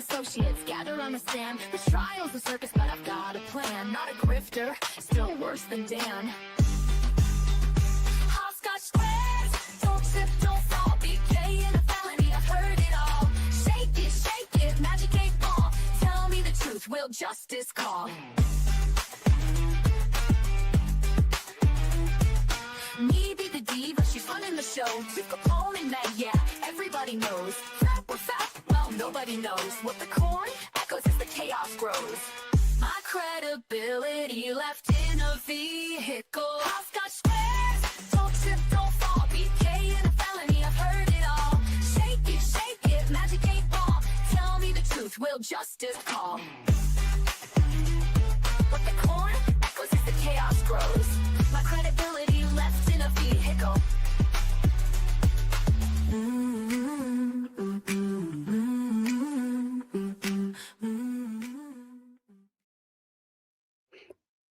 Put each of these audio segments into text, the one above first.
associates gather on the stand. The trial's a circus, but I've got a plan. Not a grifter, still worse than Dan. Hopscotch squares, don't trip, don't fall. BK in a felony, I've heard it all. Shake it, magic 8 ball. Tell me the truth, will justice call? Me be the diva, she's running the show. With Capone and Meg, yeah, everybody knows. Rap or fact, well, nobody knows. What the corn echoes as the chaos grows. My credibility left in a vehicle. Hopscotch squares, don't trip, don't fall. BK in a felony, I've heard it all. Shake it, magic 8 ball. Tell me the truth, will justice call? What the corn echoes as the chaos grows. My credibility left in a vehicle.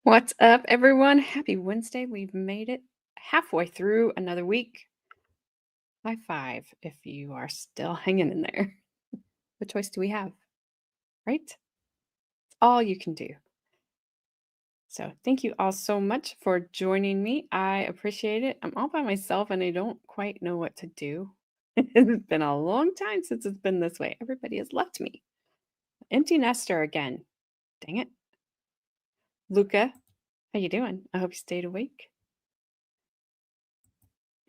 What's up, everyone? Happy Wednesday. We've made it halfway through another week. High five if you are still hanging in there. What choice do we have? Right? It's all you can do. So thank you all so much for joining me. I appreciate it. I'm all by myself and I don't quite know what to do. It's been a long time since it's been this way. Everybody has left me. Empty nester again. Dang it. Luca, how you doing? I hope you stayed awake.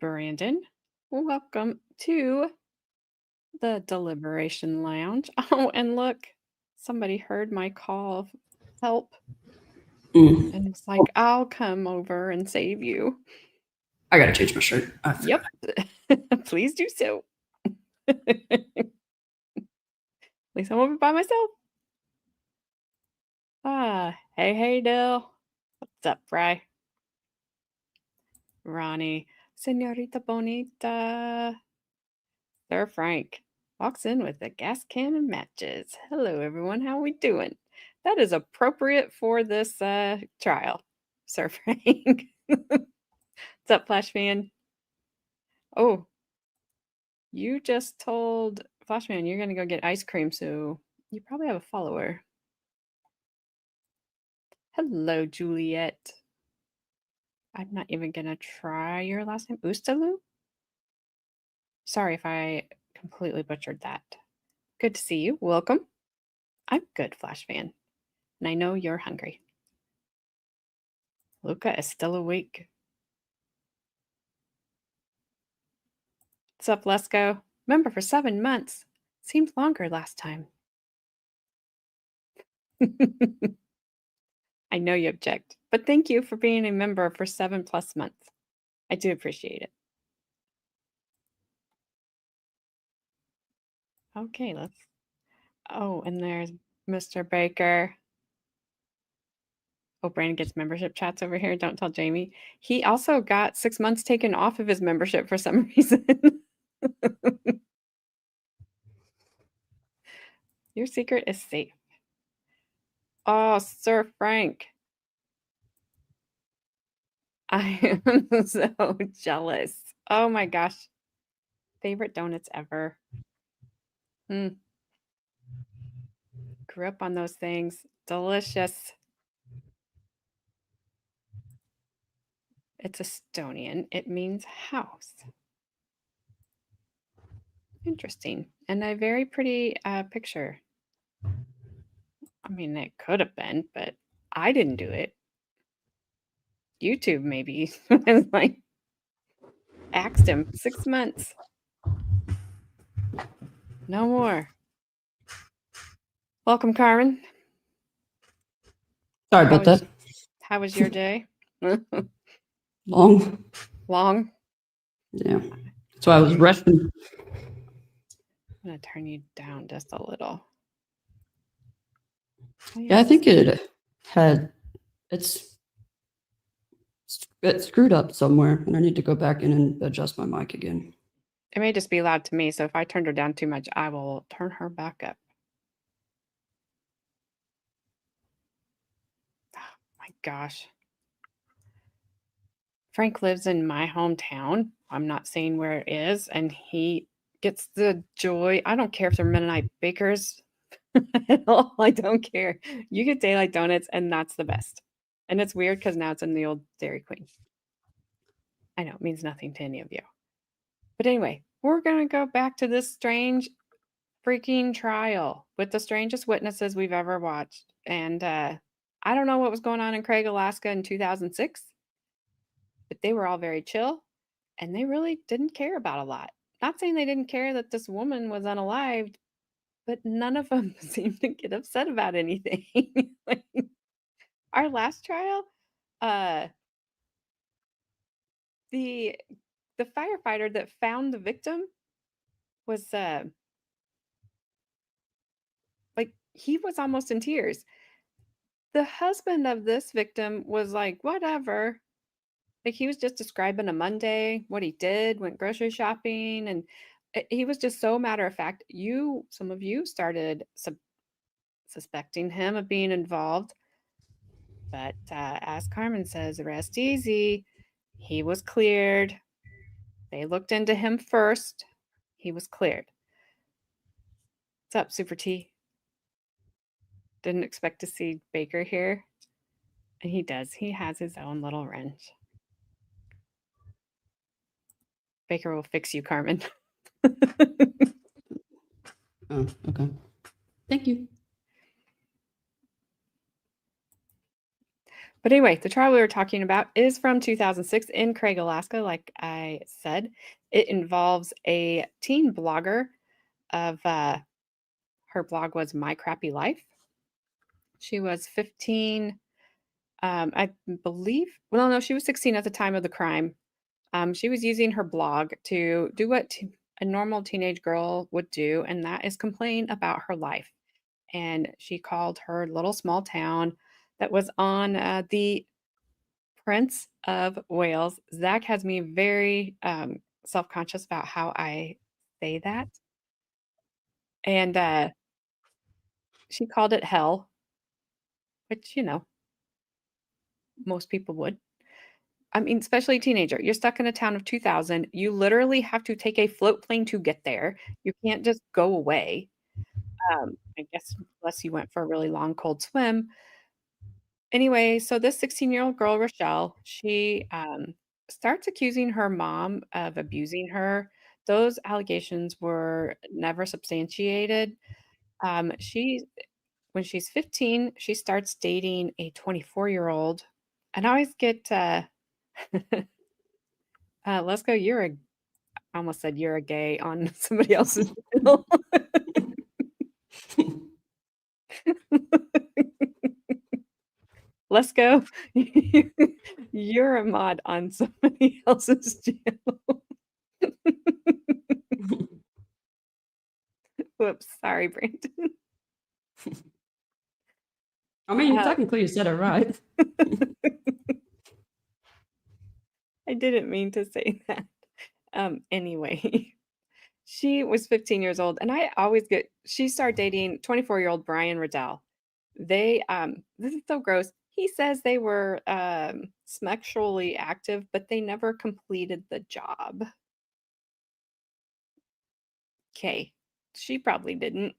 Brandon, welcome to the Deliberation Lounge. Oh, and look, somebody heard my call of help and was like, I'll come over and save you. I gotta change my shirt. Yep. Please do so. At least I'm over by myself. Hey, Dill. What's up, Bri? Ronnie. Senorita Bonita. Sir Frank walks in with a gas can and matches. Hello, everyone. How are we doing? That is appropriate for this trial, Sir Frank. What's up, Flash Fan? Oh, you just told Flashman you're going to go get ice cream, so you probably have a follower. Hello, Juliet. I'm not even going to try your last name. Ustalu? Sorry if I completely butchered that. Good to see you. Welcome. I'm good, Flash Fan. And I know you're hungry. Luca is still awake. What's up, Lesko? Member for 7 months. Seemed longer last time. I know you object, but thank you for being a member for 7+ months. I do appreciate it. Okay, let's... Oh, and there's Mr. Baker. Oh, Brandon gets membership chats over here. Don't tell Jamie. He also got 6 months taken off of his membership for some reason. Your secret is safe. Oh, Sir Frank. I am so jealous. Oh my gosh. Favorite donuts ever. Grew up on those things. Delicious. It's Estonian. It means house. Interesting. And a very pretty picture. I mean, it could have been, but I didn't do it. YouTube maybe. I was like, axed him. 6 months. No more. Welcome, Carmen. Sorry about that. How was your day? Long. Yeah. So I was resting. I'm going to turn you down just a little. Oh, Yeah, I think it's screwed up somewhere, and I need to go back in and adjust my mic again. It may just be loud to me, so if I turned her down too much, I will turn her back up. Oh my gosh. Frank lives in my hometown. I'm not saying where it is, and he gets the joy. I don't care if they're Mennonite bakers. at all. I don't care. You get daylight donuts, and that's the best. And it's weird because now it's in the old Dairy Queen. I know it means nothing to any of you. But anyway, we're going to go back to this strange freaking trial with the strangest witnesses we've ever watched. And I don't know what was going on in Craig, Alaska in 2006, but they were all very chill and they really didn't care about a lot. Not saying they didn't care that this woman was unalived, but none of them seemed to get upset about anything. Like, our last trial, uh, the firefighter that found the victim was like, he was almost in tears. The husband of this victim was like, whatever. Like, he was just describing a Monday, what he did, went grocery shopping, and he was just so matter of fact. Some of you started suspecting him of being involved, but as Carmen says, rest easy. He was cleared. They looked into him first. He was cleared. What's up, Super T? Didn't expect to see Baker here. And he does. He has his own little wrench. Baker will fix you, Carmen. Oh, okay. Thank you. But anyway, the trial we were talking about is from 2006 in Craig, Alaska. Like I said, it involves a teen blogger of her blog was My Crappy Life. She was 15, I believe. Well, no, she was 16 at the time of the crime. She was using her blog to do what a normal teenage girl would do, and that is complain about her life. And she called her little small town that was on the Prince of Wales. Zach has me very self-conscious about how I say that. And she called it hell, which, most people would. I mean, especially a teenager. You're stuck in a town of 2,000. You literally have to take a float plane to get there. You can't just go away. I guess unless you went for a really long, cold swim. Anyway, so this 16-year-old girl, Rochelle, she starts accusing her mom of abusing her. Those allegations were never substantiated. She, when she's 15, she starts dating a 24-year-old. And I always get, let's go, I almost said you're a gay on somebody else's channel. Let's go. You're a mod on somebody else's channel. Whoops, sorry, Brandon. I mean, technically you said it right. I didn't mean to say that. Anyway, she was 15 years old, and she started dating 24-year-old Brian Riddell. This is so gross. He says they were sexually active, but they never completed the job. Okay, she probably didn't.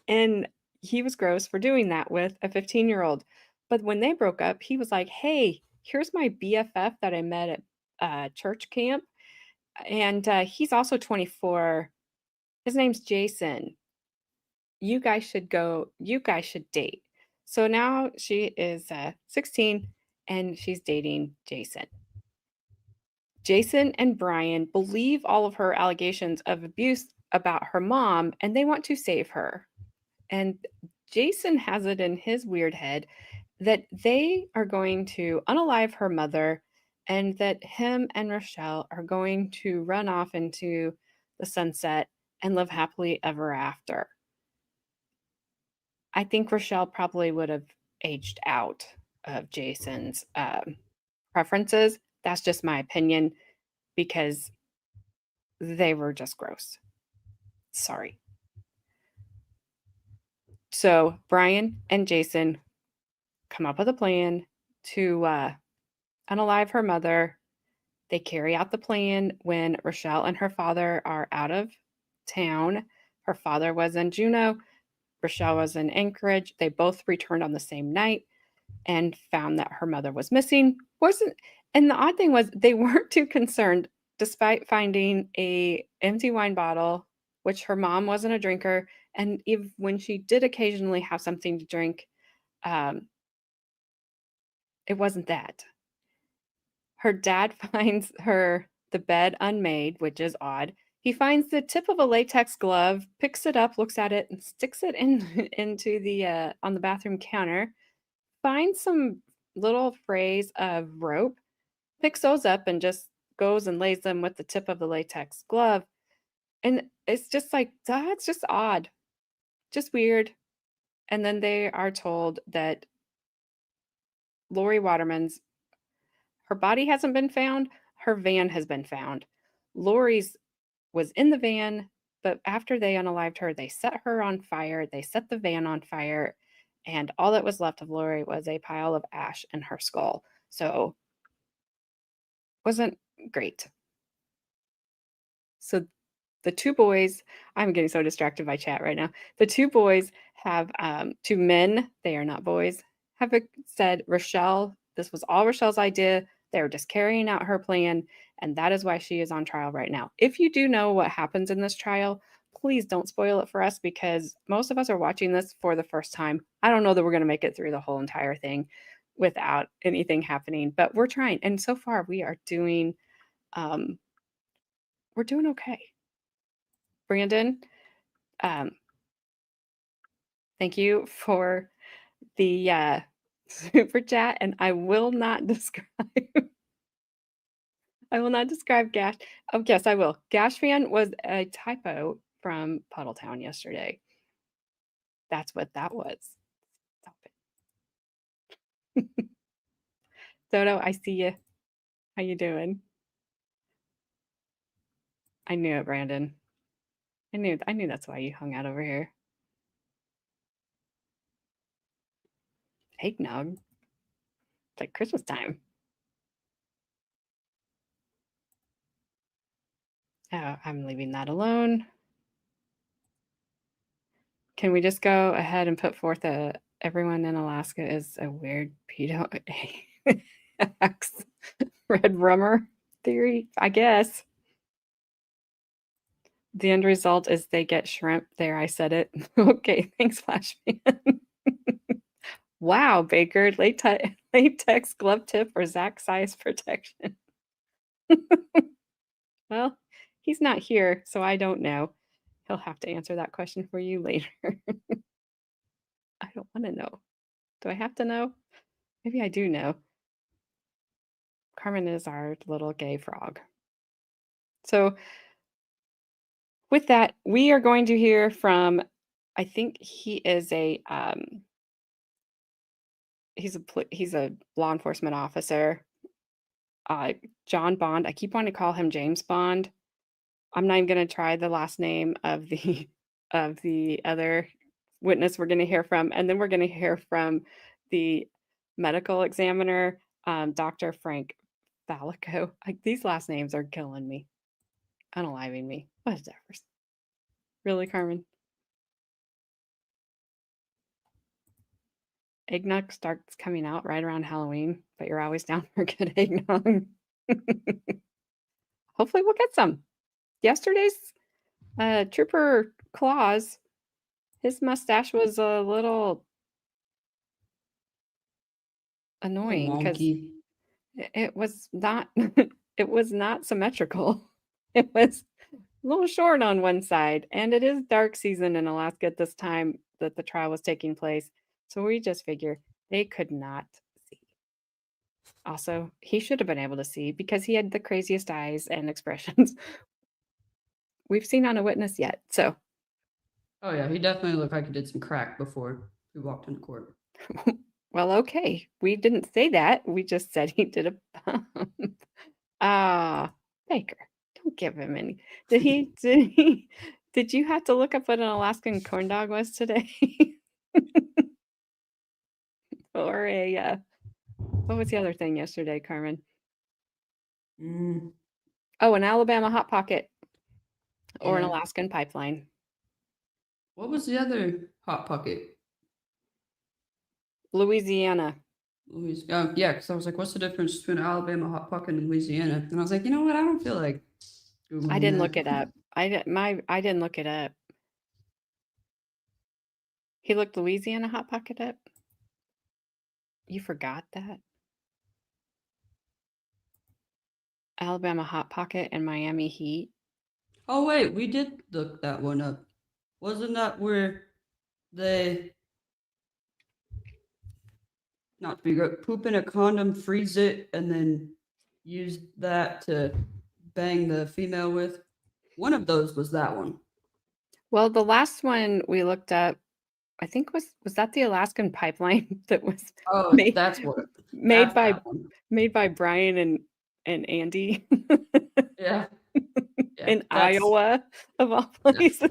And he was gross for doing that with a 15-year-old. But when they broke up, he was like, hey, here's my BFF that I met at church camp. And he's also 24. His name's Jason. You guys should date. So now she is 16 and she's dating Jason. Jason and Brian believe all of her allegations of abuse about her mom and they want to save her. And Jason has it in his weird head that they are going to unalive her mother and that him and Rochelle are going to run off into the sunset and live happily ever after. I think Rochelle probably would have aged out of Jason's preferences. That's just my opinion because they were just gross. Sorry. So Brian and Jason come up with a plan to unalive her mother. They carry out the plan when Rochelle and her father are out of town. Her father was in Juneau. Rachelle was in Anchorage. They both returned on the same night and found that her mother was missing. And the odd thing was they weren't too concerned, despite finding a empty wine bottle, which her mom wasn't a drinker, and even when she did occasionally have something to drink, it wasn't that. Her dad finds the bed unmade, which is odd. He finds the tip of a latex glove, picks it up, looks at it, and sticks it into the on the bathroom counter. Finds some little frays of rope, picks those up, and just goes and lays them with the tip of the latex glove. And it's just like, that's just odd, just weird. And then they are told that Lori Waterman's, her body hasn't been found, her van has been found. Lori's was in the van, but after they unalived her, they set her on fire. They set the van on fire, and all that was left of Lori was a pile of ash in her skull. So, wasn't great. So, the two boys, I'm getting so distracted by chat right now. The two boys have, two men, they are not boys, have said, Rachelle, this was all Rachelle's idea. They were just carrying out her plan, and that is why she is on trial right now. If you do know what happens in this trial, please don't spoil it for us, because most of us are watching this for the first time. I don't know that we're going to make it through the whole entire thing without anything happening, but we're trying. And so far we are doing, we're doing okay. Brandon, thank you for the super chat, and I will not describe Gash. Oh, yes, I will. Gash fan was a typo from Puddletown yesterday. That's what that was. Stop it. Dodo, I see you. How you doing? I knew it, Brandon. I knew that's why you hung out over here. Eggnog. It's like Christmas time. Oh, I'm leaving that alone. Can we just go ahead and put forth everyone in Alaska is a weird pedo red rummer theory, I guess. The end result is they get shrimp. There, I said it. Okay, thanks, Flashman. Wow, Baker, latex glove tip or Zach size protection. Well, he's not here, so I don't know. He'll have to answer that question for you later. I don't want to know. Do I have to know? Maybe I do know. Carmen is our little gay frog. So with that, we are going to hear from, I think he is he's a law enforcement officer, John Bond. I keep wanting to call him James Bond. I'm not even going to try the last name of the other witness we're going to hear from, and then we're going to hear from the medical examiner, Dr. Frank Falico. These last names are killing me, unaliving me. Whatever. Really, Carmen? Eggnog starts coming out right around Halloween, but you're always down for good eggnog. Hopefully we'll get some. Yesterday's Trooper Claus, his mustache was a little annoying because it was not it was not symmetrical. It was a little short on one side, and it is dark season in Alaska at this time that the trial was taking place. So we just figured they could not see. Also, he should have been able to see because he had the craziest eyes and expressions we've seen on a witness yet. So, oh yeah, he definitely looked like he did some crack before he walked into court. well, okay. We didn't say that. We just said he did a bump. Baker, don't give him any. Did you have to look up what an Alaskan corn dog was today? Or what was the other thing yesterday, Carmen? Oh, an Alabama Hot Pocket. or an Yeah. Alaskan pipeline. What was the other hot pocket? Louisiana. Yeah, because I was like, what's the difference between Alabama hot pocket and Louisiana? And I was like, you know what? I don't feel like Googling I didn't that. look it up. I didn't look it up. He looked Louisiana hot pocket up. You forgot that? Alabama hot pocket and Miami Heat. Oh wait, we did look that one up. Wasn't that where they not to be poop in a condom, freeze it, and then use that to bang the female with? One of those was that one. Well, the last one we looked up, I think was that the Alaskan pipeline that was Oh, made that's what. made That's by that one. made by Brian and Andy Yeah. Yeah, in that's- Iowa of all places.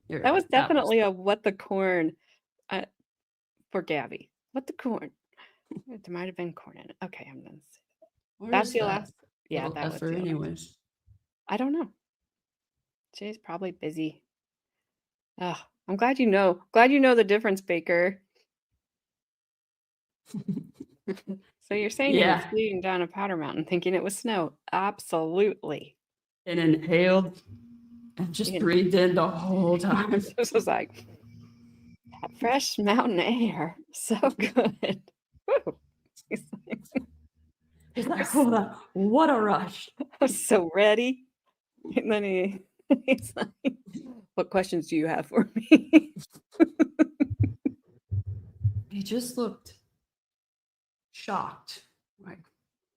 You're That was right, definitely a what the corn for Gabby. What the corn? There might have been corn in it. Okay, I'm done. Where That's is the that last. Yeah, little that was effer the last. anyways. I don't know. She's probably busy. Oh, I'm glad you know. Glad you know the difference, Baker. So you're saying he was Yeah. speeding down a powder mountain thinking it was snow? Absolutely. And inhaled and just Yeah. breathed in the whole time. This was like that fresh mountain air. So good. Woo. He's like, He's like, hold on, what a rush. I'm so ready. And then he's like, what questions do you have for me? He just looked shocked. Like,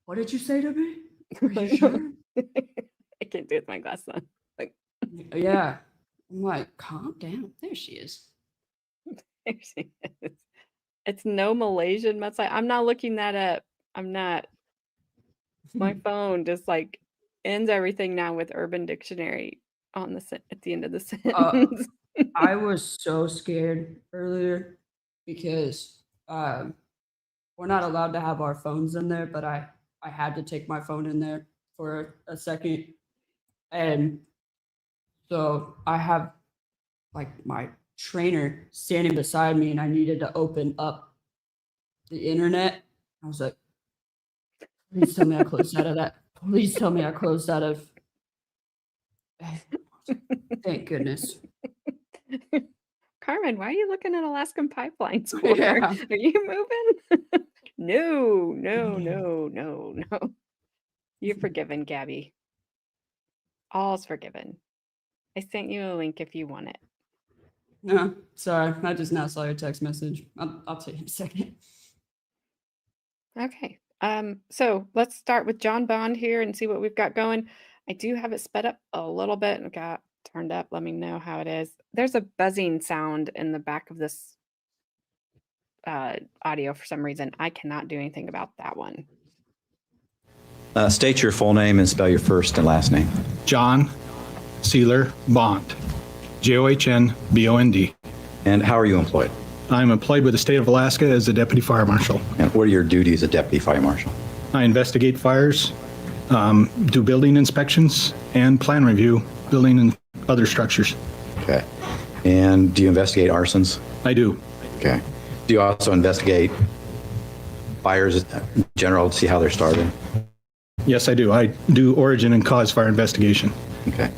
what did you say to me? Are you sure? I can't do it with my glasses on. Like, Yeah. I'm like, calm down. There she is. there she is. It's no Malaysian mudslide. I'm not looking that up. I'm not. My phone just like ends everything now with Urban Dictionary on the at the end of the sentence. I was so scared earlier because we're not allowed to have our phones in there, but I had to take my phone in there for a second. And so I have like my trainer standing beside me and I needed to open up the internet. I was like, please tell me I closed out of that. Please tell me I closed out of. Thank goodness. Carmen, why are you looking at Alaskan pipelines for? Yeah. Are you moving? No. You're forgiven, Gabby. All's forgiven. I sent you a link if you want it. No, sorry. I just now saw your text message. I'll take it in a second. Okay. So let's start with John Bond here and see what we've got going. I do have it sped up a little bit and got turned up. Let me know how it is. There's a buzzing sound in the back of this audio for some reason. I cannot do anything about that one. State your full name and spell your first and last name. John Sealer Bond, Johnbond. And how are you employed? I'm employed with the state of Alaska as a deputy fire marshal. And what are your duties as a deputy fire marshal? I investigate fires, do building inspections, and plan review building and other structures. Okay. And do you investigate arsons? I do. Okay. Do you also investigate fires in general to see how they're started? Yes, I do. I do origin and cause fire investigation. Okay.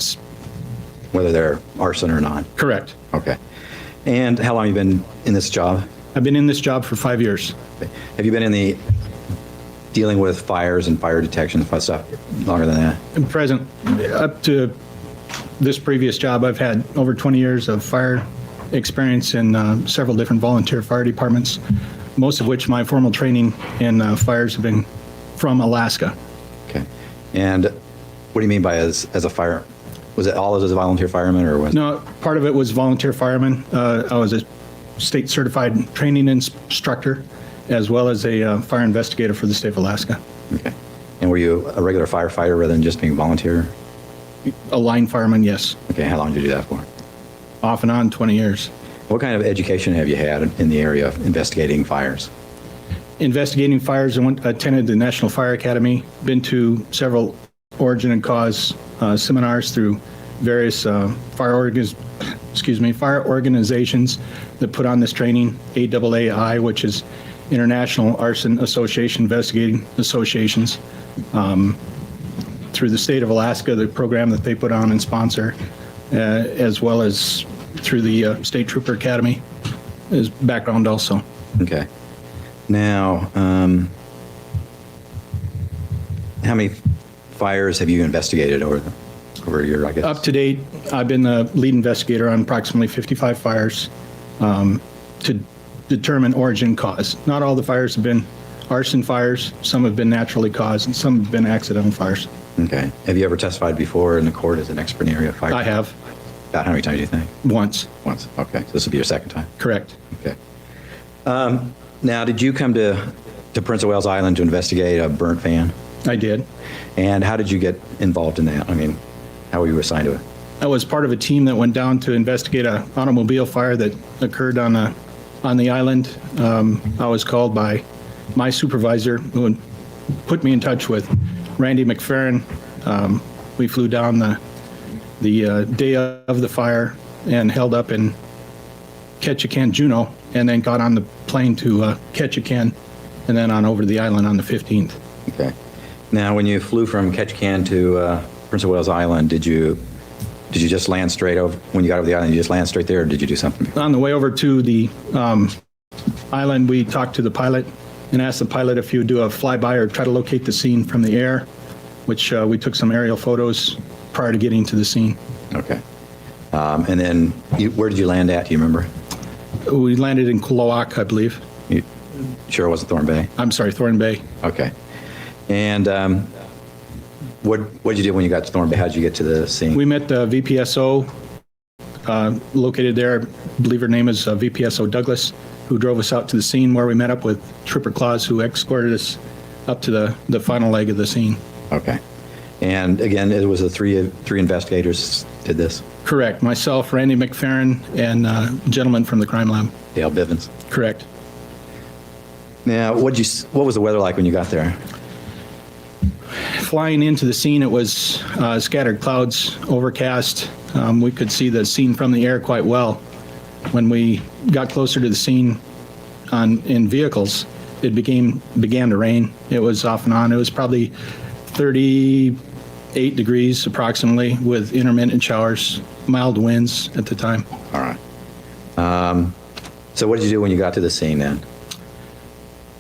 Whether they're arson or not? Correct. Okay. And how long have you been in this job? I've been in this job for 5 years. Okay. Have you been in the dealing with fires and fire detection stuff longer than that? In present, up to this previous job, I've had over 20 years of fire experience in several different volunteer fire departments, most of which my formal training in fires have been from Alaska. Okay. And what do you mean by as a fire? Was it all as a volunteer fireman or was No, part of it was volunteer fireman. I was a state certified training instructor as well as a fire investigator for the state of Alaska. Okay. And were you a regular firefighter rather than just being volunteer? A line fireman, yes. Okay. How long did you do that for? Off and on, 20 years. What kind of education have you had in the area of investigating fires? Investigating fires, I attended the National Fire Academy, been to several origin and cause seminars through various fire organizations that put on this training, AAAI, which is International Arson Association Investigating Associations. Through the state of Alaska, the program that they put on and sponsor, as well as through the State Trooper Academy is background also. Okay. Now, how many fires have you investigated over your, I guess? Up to date, I've been the lead investigator on approximately 55 fires to determine origin cause. Not all the fires have been arson fires. Some have been naturally caused, and some have been accidental fires. Okay. Have you ever testified before in the court as an expert in the area of fire? I have. About how many times do you think? Once. Once. Okay. So this will be your second time. Correct. Okay. Now, did you come to Prince of Wales Island to investigate a burnt van? I did. And how did you get involved in that? I mean, how were you assigned to it? I was part of a team that went down to investigate an automobile fire that occurred on the island. I was called by my supervisor, who put me in touch with Randy McFerrin. We flew down the day of the fire and held up in Ketchikan, Juneau, and then got on the plane to Ketchikan, and then on over to the island on the 15th. Okay. Now, when you flew from Ketchikan to Prince of Wales Island, did you just land straight over? When you got over the island, you just land straight there, or did you do something? On the way over to the island, we talked to the pilot and asked the pilot if he would do a flyby or try to locate the scene from the air, which we took some aerial photos prior to getting to the scene. Okay. And then where did you land at? Do you remember? We landed in Kuloak, I believe. You sure it wasn't Thorn Bay? I'm sorry, Thorn Bay. Okay. And what did you do when you got to Thorn Bay? How did you get to the scene? We met the VPSO located there. I believe her name is VPSO Douglas, who drove us out to the scene, where we met up with Trooper Claus, who escorted us up to the final leg of the scene. Okay. And again, it was the three investigators did this? Correct. Myself, Randy McFerrin, and a gentleman from the crime lab. Dale Bivens. Correct. Now, what was the weather like when you got there? Flying into the scene, it was scattered clouds, overcast. We could see the scene from the air quite well. When we got closer to the scene in vehicles, it began to rain. It was off and on. It was probably 38 degrees approximately, with intermittent showers, mild winds at the time. All right. So what did you do when you got to the scene then?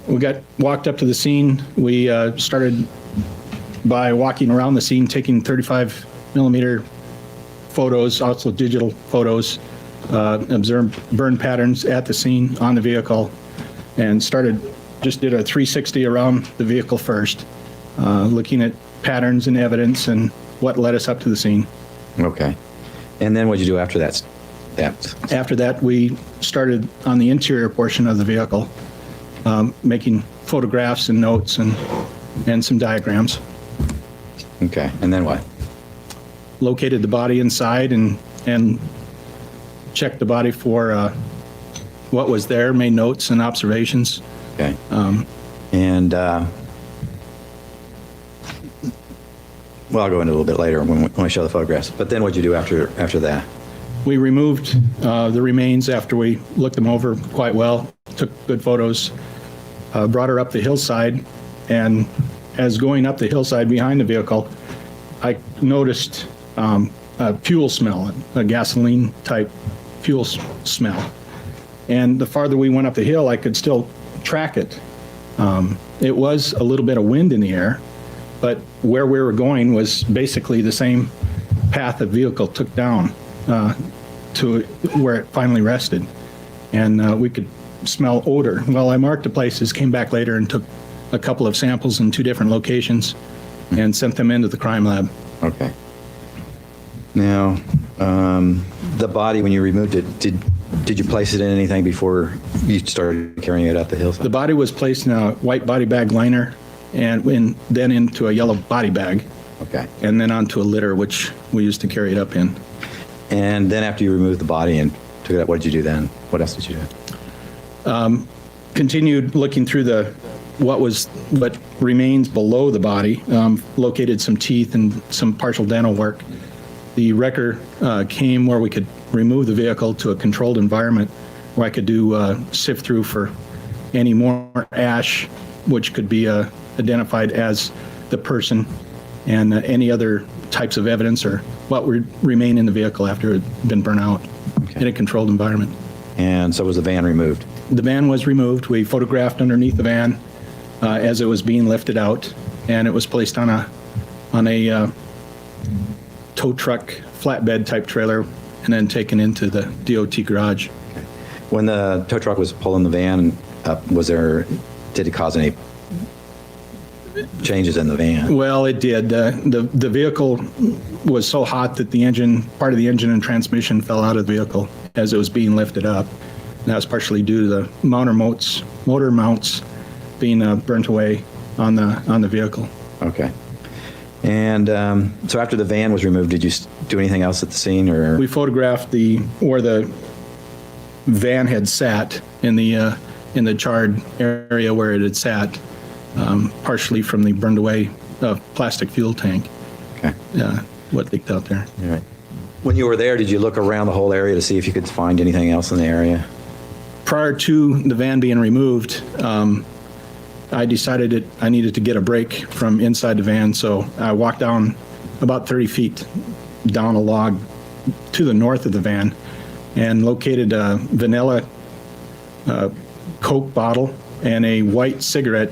We walked up to the scene. We started by walking around the scene, taking 35 millimeter photos, also digital photos, observed burn patterns at the scene on the vehicle, and just did a 360 around the vehicle first, looking at patterns and evidence and what led us up to the scene. Okay. And then what did you do after that? After that, we started on the interior portion of the vehicle, making photographs and notes and some diagrams. Okay. And then what? Located the body inside and checked the body for what was there, made notes and observations. Okay. Well, I'll go into a little bit later when I show the photographs. But then what did you do after that? We removed the remains after we looked them over quite well, took good photos, brought her up the hillside, and as going up the hillside behind the vehicle, I noticed a fuel smell, a gasoline type fuel smell. And the farther we went up the hill, I could still track it. It was a little bit of wind in the air, but where we were going was basically the same path the vehicle took down to where it finally rested. And we could smell odor. Well, I marked the places, came back later and took a couple of samples in 2 different locations and sent them into the crime lab. Okay. Now, the body, when you removed it, did you place it in anything before you started carrying it up the hillside? The body was placed in a white body bag liner and then into a yellow body bag. Okay. And then onto a litter, which we used to carry it up in. And then after you removed the body and took it up, what did you do then? What else did you do? Continued looking through what remains below the body, located some teeth and some partial dental work, the wrecker came where we could remove the vehicle to a controlled environment where I could do sift through for any more ash, which could be identified as the person, and any other types of evidence or what would remain in the vehicle after it had been burnt out in a controlled environment. And so was the van removed? The van was removed. We photographed underneath the van as it was being lifted out, and it was placed on a tow truck flatbed type trailer and then taken into the DOT garage. When the tow truck was pulling the van up, did it cause any changes in the van? Well, it did. The vehicle was so hot that part of the engine and transmission fell out of the vehicle as it was being lifted up. And that was partially due to the motor mounts being burnt away on the vehicle. Okay. And so after the van was removed, did you do anything else at the scene, or? We photographed where the van had sat in the charred area where it had sat, partially from the burned away plastic fuel tank. Okay. What leaked out there. All right. When you were there, did you look around the whole area to see if you could find anything else in the area? Prior to the van being removed, I decided I needed to get a break from inside the van, so I walked down about 30 feet down a log to the north of the van and located a vanilla Coke bottle and a white cigarette.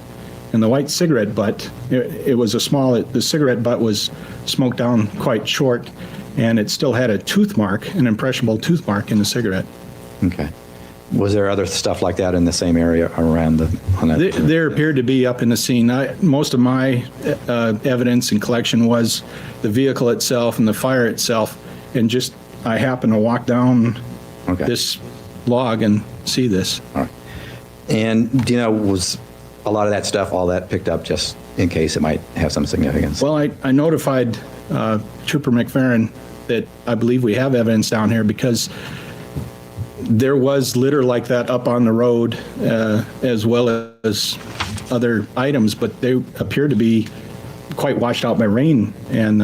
And the white cigarette butt, the cigarette butt was smoked down quite short, and it still had a tooth mark, an impressionable tooth mark in the cigarette. Okay. Was there other stuff like that in the same area around on that? There appeared to be up in the scene. Most of my evidence and collection was the vehicle itself and the fire itself, and just I happened to walk down this log and see this. All right. And do you know, was a lot of that stuff, all that picked up just in case it might have some significance? Well, I notified Trooper McFerrin that I believe we have evidence down here because there was litter like that up on the road, as well as other items, but they appear to be quite washed out by rain and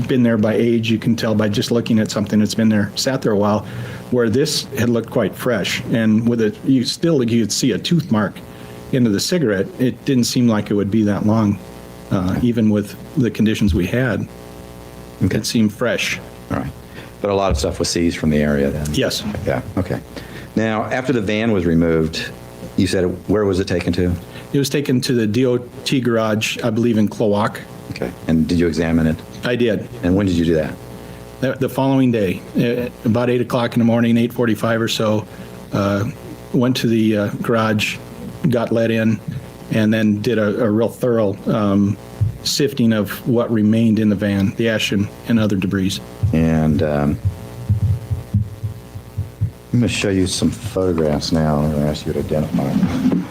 been there by age. You can tell by just looking at something that's been there, sat there a while, where this had looked quite fresh. And with it, you could see a tooth mark into the cigarette. It didn't seem like it would be that long, even with the conditions we had. Okay. It seemed fresh. All right. But a lot of stuff was seized from the area then? Yes. Yeah, okay. Now, after the van was removed, you said, where was it taken to? It was taken to the DOT garage, I believe in Cloac. Okay. And did you examine it? I did. And when did you do that? The following day, about 8 o'clock in the morning, 8:45 or so, went to the garage, got let in, and then did a real thorough sifting of what remained in the van, the ash and other debris. And I'm going to show you some photographs now. I'm going to ask you to identify them.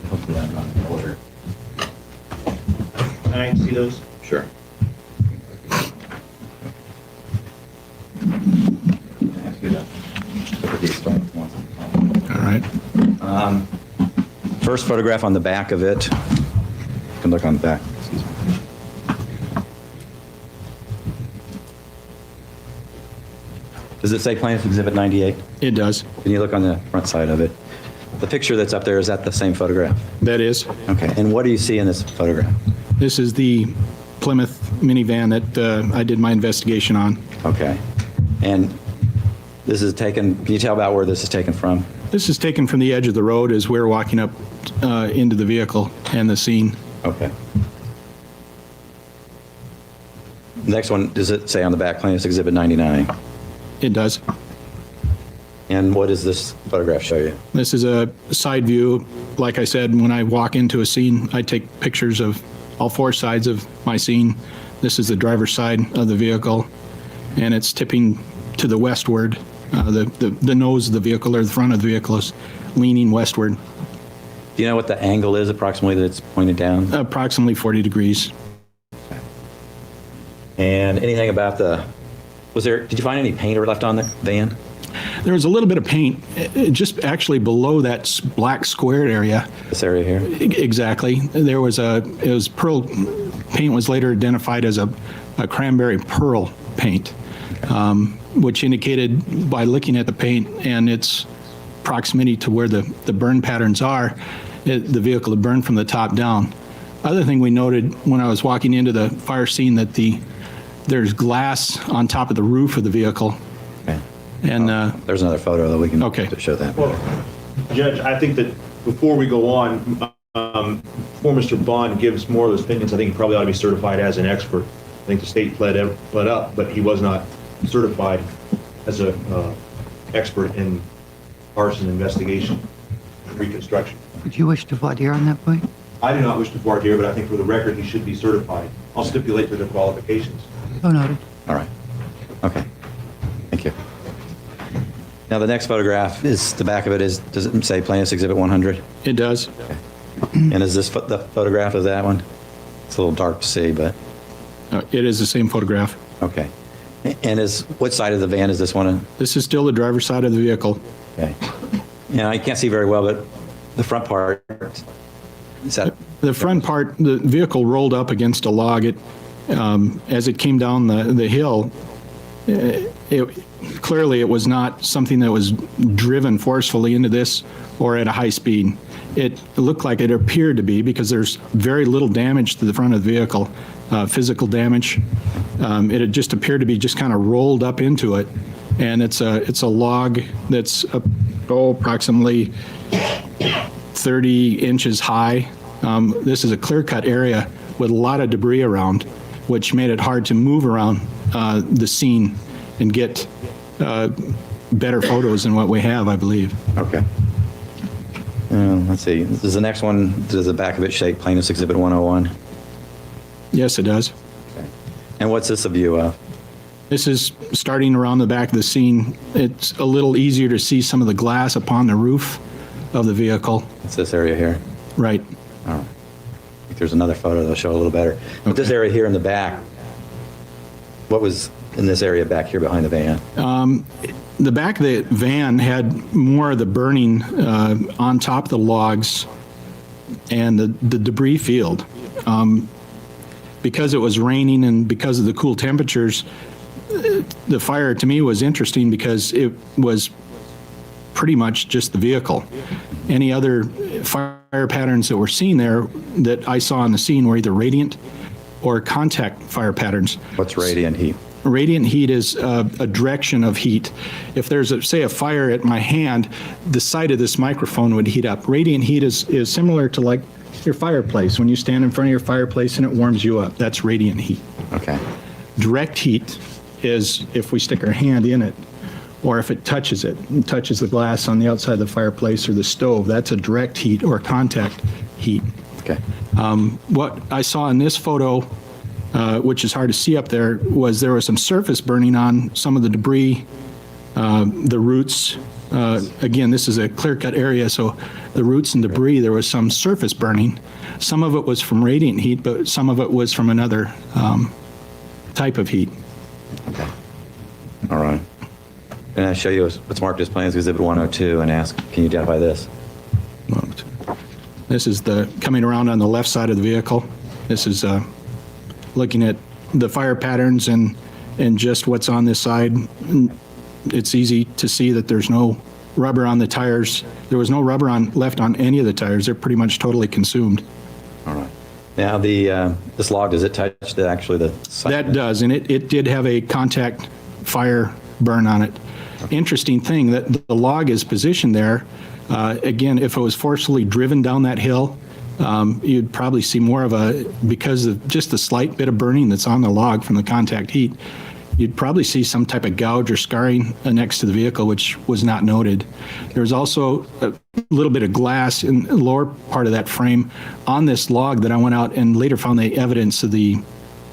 Hopefully I'm not in order. Can I see those? Sure. Ask you to look at these once. All right. First photograph on the back of it. You can look on the back. Excuse me. Does it say Plaintiff Exhibit 98? It does. Can you look on the front side of it? The picture that's up there, is that the same photograph? That is. Okay. And what do you see in this photograph? This is the Plymouth minivan that I did my investigation on. Okay. And this is taken, can you tell about where this is taken from? This is taken from the edge of the road as we're walking up into the vehicle and the scene. Okay. Next one, does it say on the back, Plaintiff's Exhibit 99? It does. And what does this photograph show you? This is a side view. Like I said, when I walk into a scene, I take pictures of all four sides of my scene. This is the driver's side of the vehicle, and it's tipping to the westward. The nose of the vehicle, or the front of the vehicle, is leaning westward. Do you know what the angle is approximately that it's pointed down? Approximately 40 degrees. And anything about did you find any paint left on the van? There was a little bit of paint, just actually below that black squared area. This area here? Exactly. It was pearl, paint was later identified as a cranberry pearl paint, which indicated by looking at the paint and its proximity to where the burn patterns are, the vehicle had burned from the top down. Other thing we noted when I was walking into the fire scene that there's glass on top of the roof of the vehicle. Okay. And there's another photo that we can show that. Well, Judge, I think that before we go on, before Mr. Bond gives more of his opinions, I think he probably ought to be certified as an expert. I think the state pled up, but he was not certified as an expert in arson investigation and reconstruction. Would you wish to voir dire on that point? I do not wish to voir dire, but I think for the record, he should be certified. I'll stipulate to the qualifications. So noted. All right. Okay. Thank you. Now, the next photograph is, the back of it is, does it say Plaintiff's Exhibit 100? it does. Okay. And is this the photograph of that one? It's a little dark to see, but, It is the same photograph. okay. And what side of the van is this one in? This is still the driver's side of the vehicle. Okay. Now, I can't see very well, but the front part, is that? The front part, the vehicle rolled up against a log. As it came down the hill, clearly it was not something that was driven forcefully into this or at a high speed. It looked like it appeared to be because there's very little damage to the front of the vehicle, physical damage. It had just appeared to be just kind of rolled up into it. And it's a log that's approximately 30 inches high. This is a clear-cut area with a lot of debris around, which made it hard to move around the scene and get better photos than what we have, I believe. Okay. Let's see. Does the next one, does the back of it shape Plaintiff's Exhibit 101? Yes, it does. Okay. And what's this a view of? This is starting around the back of the scene. It's a little easier to see some of the glass upon the roof of the vehicle. It's this area here. Right. All right. I think there's another photo that'll show a little better. But this area here in the back, what was in this area back here behind the van? The back of the van had more of the burning on top of the logs and the debris field. Because it was raining and because of the cool temperatures, the fire to me was interesting because it was pretty much just the vehicle. Any other fire patterns that were seen there that I saw on the scene were either radiant or contact fire patterns. What's radiant heat? Radiant heat is a direction of heat. If there's, say, a fire at my hand, the side of this microphone would heat up. Radiant heat is similar to like your fireplace. When you stand in front of your fireplace and it warms you up, that's radiant heat. Okay. Direct heat is if we stick our hand in it, or if it touches the glass on the outside of the fireplace or the stove, that's a direct heat or contact heat. Okay. What I saw in this photo, which is hard to see up there, was some surface burning on some of the debris, the roots. Again, this is a clear-cut area, so the roots and debris, there was some surface burning. Some of it was from radiant heat, but some of it was from another type of heat. Okay. All right. And I show you what's marked as Plaintiff's Exhibit 102 and ask, can you identify this? This is coming around on the left side of the vehicle. This is looking at the fire patterns and just what's on this side. It's easy to see that there's no rubber on the tires. There was no rubber left on any of the tires. They're pretty much totally consumed. All right. Now, this log, does it touch the side? That does, and it did have a contact fire burn on it. Interesting thing that the log is positioned there. Again, if it was forcefully driven down that hill, you'd probably see more of because of just the slight bit of burning that's on the log from the contact heat, you'd probably see some type of gouge or scarring next to the vehicle, which was not noted. There's also a little bit of glass in the lower part of that frame on this log that I went out and later found the evidence of the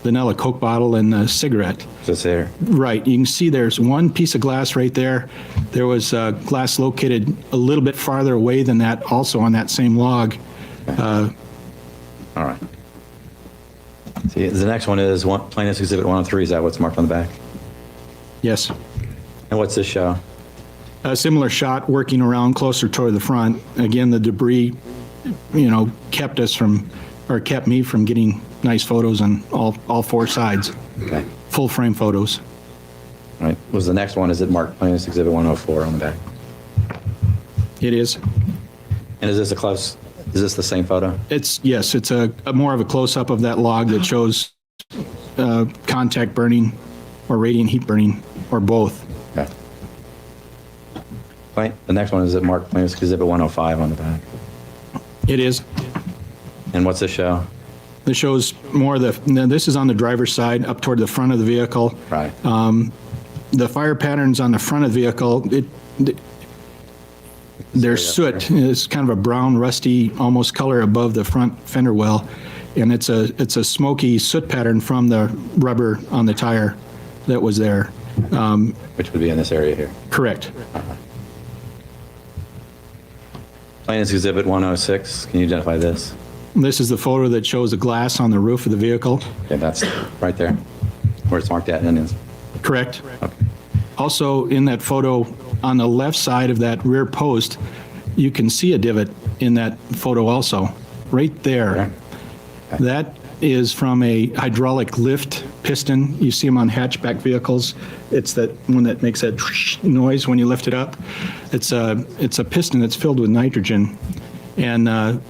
vanilla Coke bottle and the cigarette. So it's there. Right. You can see there's one piece of glass right there. There was glass located a little bit farther away than that, also on that same log. All right. See, the next one is Plaintiff's Exhibit 103. Is that what's marked on the back? Yes. And what's this show? A similar shot working around closer toward the front. Again, the debris, kept me from getting nice photos on all four sides. Okay. Full frame photos. All right. Was the next one, is it marked Plaintiff's Exhibit 104 on the back? It is. And is this the same photo? Yes, it's a more of a close-up of that log that shows contact burning or radiant heat burning, or both. Okay. The next one, is it marked Plaintiff's Exhibit 105 on the back? It is. And what's this show? This shows more this is on the driver's side, up toward the front of the vehicle. Right. The fire patterns on the front of the vehicle, there's soot. It's kind of a brown, rusty, almost color above the front fender well, and it's a smoky soot pattern from the rubber on the tire that was there. Which would be in this area here. Correct. Plaintiff's Exhibit 106, can you identify this? This is the photo that shows the glass on the roof of the vehicle. Okay, that's right there, where it's marked at. And Correct. okay. Also, in that photo, on the left side of that rear post, you can see a divot in that photo also, right there. Okay. That is from a hydraulic lift piston. You see them on hatchback vehicles. It's that one that makes that noise when you lift it up. It's a piston that's filled with nitrogen. And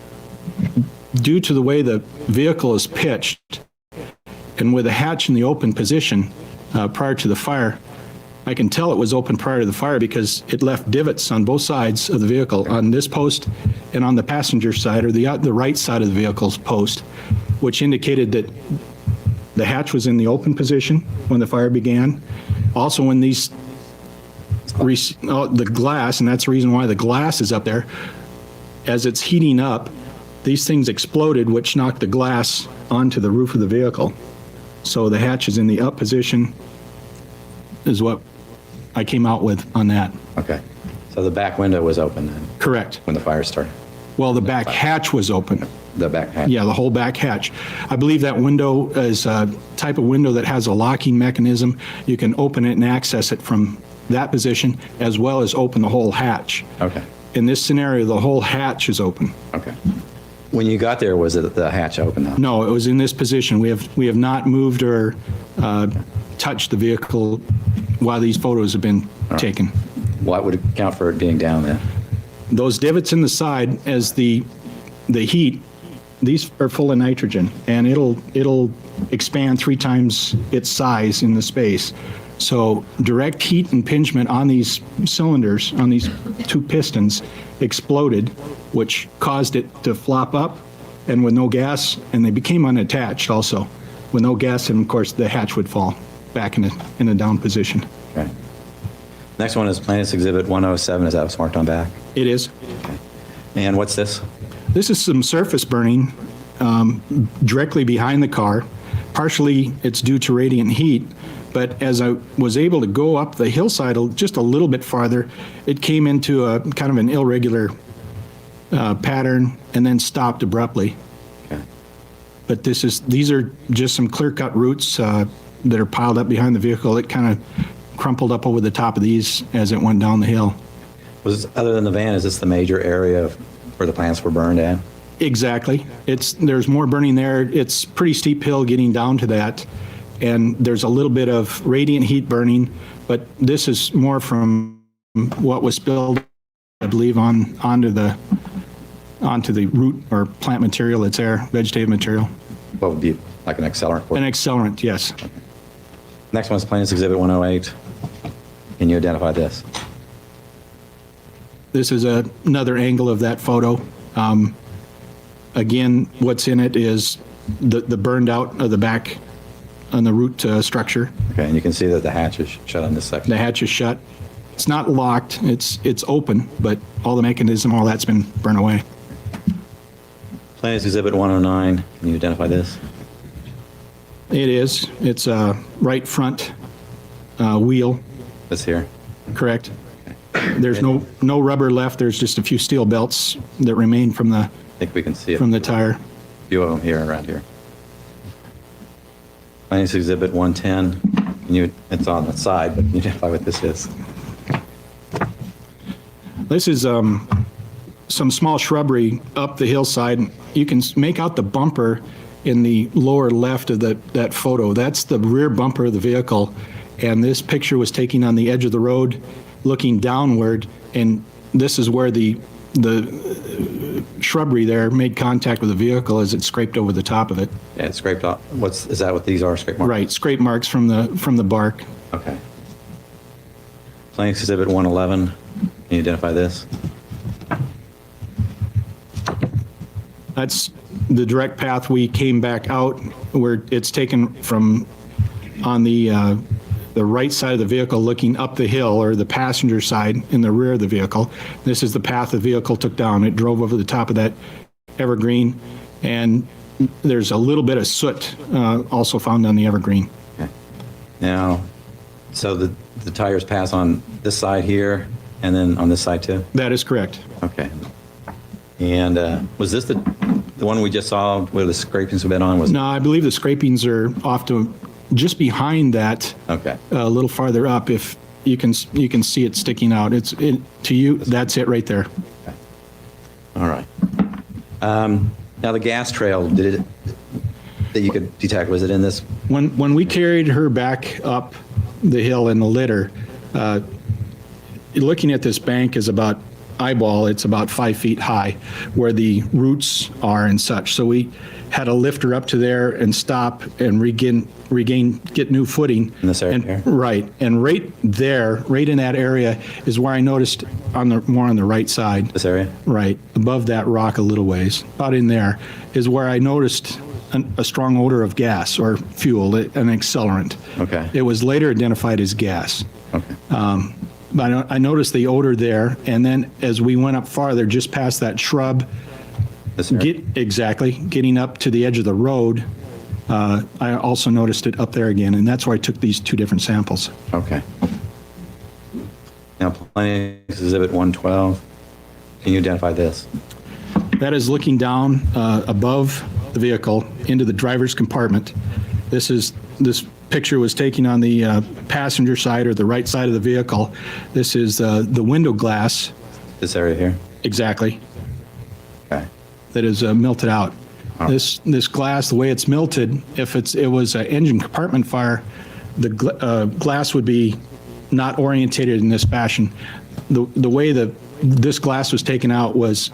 due to the way the vehicle is pitched, and with the hatch in the open position prior to the fire, I can tell it was open prior to the fire because it left divots on both sides of the vehicle, on this post and on the passenger side, or the right side of the vehicle's post, which indicated that the hatch was in the open position when the fire began. Also, when the glass, and that's the reason why the glass is up there, as it's heating up, these things exploded, which knocked the glass onto the roof of the vehicle. So the hatch is in the up position, is what I came out with on that. Okay. So the back window was open then? Correct. When the fire started? Well, the back hatch was open. The back hatch? Yeah, the whole back hatch. I believe that window is a type of window that has a locking mechanism. You can open it and access it from that position, as well as open the whole hatch. Okay. In this scenario, the whole hatch is open. Okay. When you got there, was it the hatch open though? No, it was in this position. We have not moved or touched the vehicle while these photos have been taken. What would account for it being down then? Those divots in the side, as the heat, these are full of nitrogen, and it'll expand 3 times its size in the space. So direct heat impingement on these cylinders, on these 2 pistons, exploded, which caused it to flop up, and with no gas, and they became unattached also. With no gas, and of course the hatch would fall back in a down position. Okay. Next one is Plaintiff's Exhibit 107. Is that what's marked on back? It is. Okay. And what's this? This is some surface burning directly behind the car. Partially, it's due to radiant heat, but as I was able to go up the hillside just a little bit farther, it came into a kind of an irregular pattern and then stopped abruptly. Okay. But these are just some clear-cut roots that are piled up behind the vehicle. It kind of crumpled up over the top of these as it went down the hill. Other than the van, is this the major area where the plants were burned at? Exactly. There's more burning there. It's pretty steep hill getting down to that, and there's a little bit of radiant heat burning, but this is more from what was spilled, I believe, onto the root or plant material that's there, vegetative material. What would be like an accelerant? An accelerant, yes. Next one is Plaintiff's Exhibit 108. Can you identify this? This is another angle of that photo. Again, what's in it is the burned out of the back on the root structure. Okay, and you can see that the hatch is shut on this section. The hatch is shut. It's not locked. It's open, but all the mechanism, all that's been burned away. Plaintiff's Exhibit 109. Can you identify this? It is. It's a right front wheel, This here? correct? There's no rubber left. There's just a few steel belts that remain from the I think we can see it. from the tire. A few of them here, around here. Plaintiff's Exhibit 110. It's on the side, but can you identify what this is? This is some small shrubbery up the hillside. You can make out the bumper in the lower left of that photo. That's the rear bumper of the vehicle. And this picture was taken on the edge of the road looking downward. And this is where the shrubbery there made contact with the vehicle as it scraped over the top of it. Yeah, it's scraped off. Is that what these are, scrape marks? Right, scrape marks from the bark. Okay. Plaintiff's Exhibit 111. Can you identify this? That's the direct path we came back out, where it's taken from on the right side of the vehicle looking up the hill, or the passenger side in the rear of the vehicle. This is the path the vehicle took down. It drove over the top of that evergreen, and there's a little bit of soot also found on the evergreen. Okay. Now, so the tires pass on this side here and then on this side too? That is correct. Okay. And was this the one we just saw where the scrapings have been on? Was No, I believe the scrapings are off to just behind that, Okay. a little farther up. If you can see it sticking out. To you, that's it right there. All right. Now the gas trail, that you could detect, was it in this? When we carried her back up the hill in the litter, looking at this bank is about eyeball, it's about 5 feet high where the roots are and such. So we had to lift her up to there and stop and get new footing. In this area And- here? Right. And right there, right in that area is where I noticed more on the right side. This area? Right, above that rock a little ways, about in there, is where I noticed a strong odor of gas or fuel, an accelerant. Okay. It was later identified as gas. Okay. But I noticed the odor there, and then as we went up farther, just past that shrub, This area? getting up to the edge of the road, I also noticed it up there again, and that's where I took these two different samples. Okay. Now Plaintiff's Exhibit 112. Can you identify this? That is looking down above the vehicle into the driver's compartment. This picture was taken on the passenger side or the right side of the vehicle. This is the window glass, This area here? exactly, Okay. that is melted out. This glass, the way it's melted, if it was an engine compartment fire, the glass would be not orientated in this fashion. The way this glass was taken out was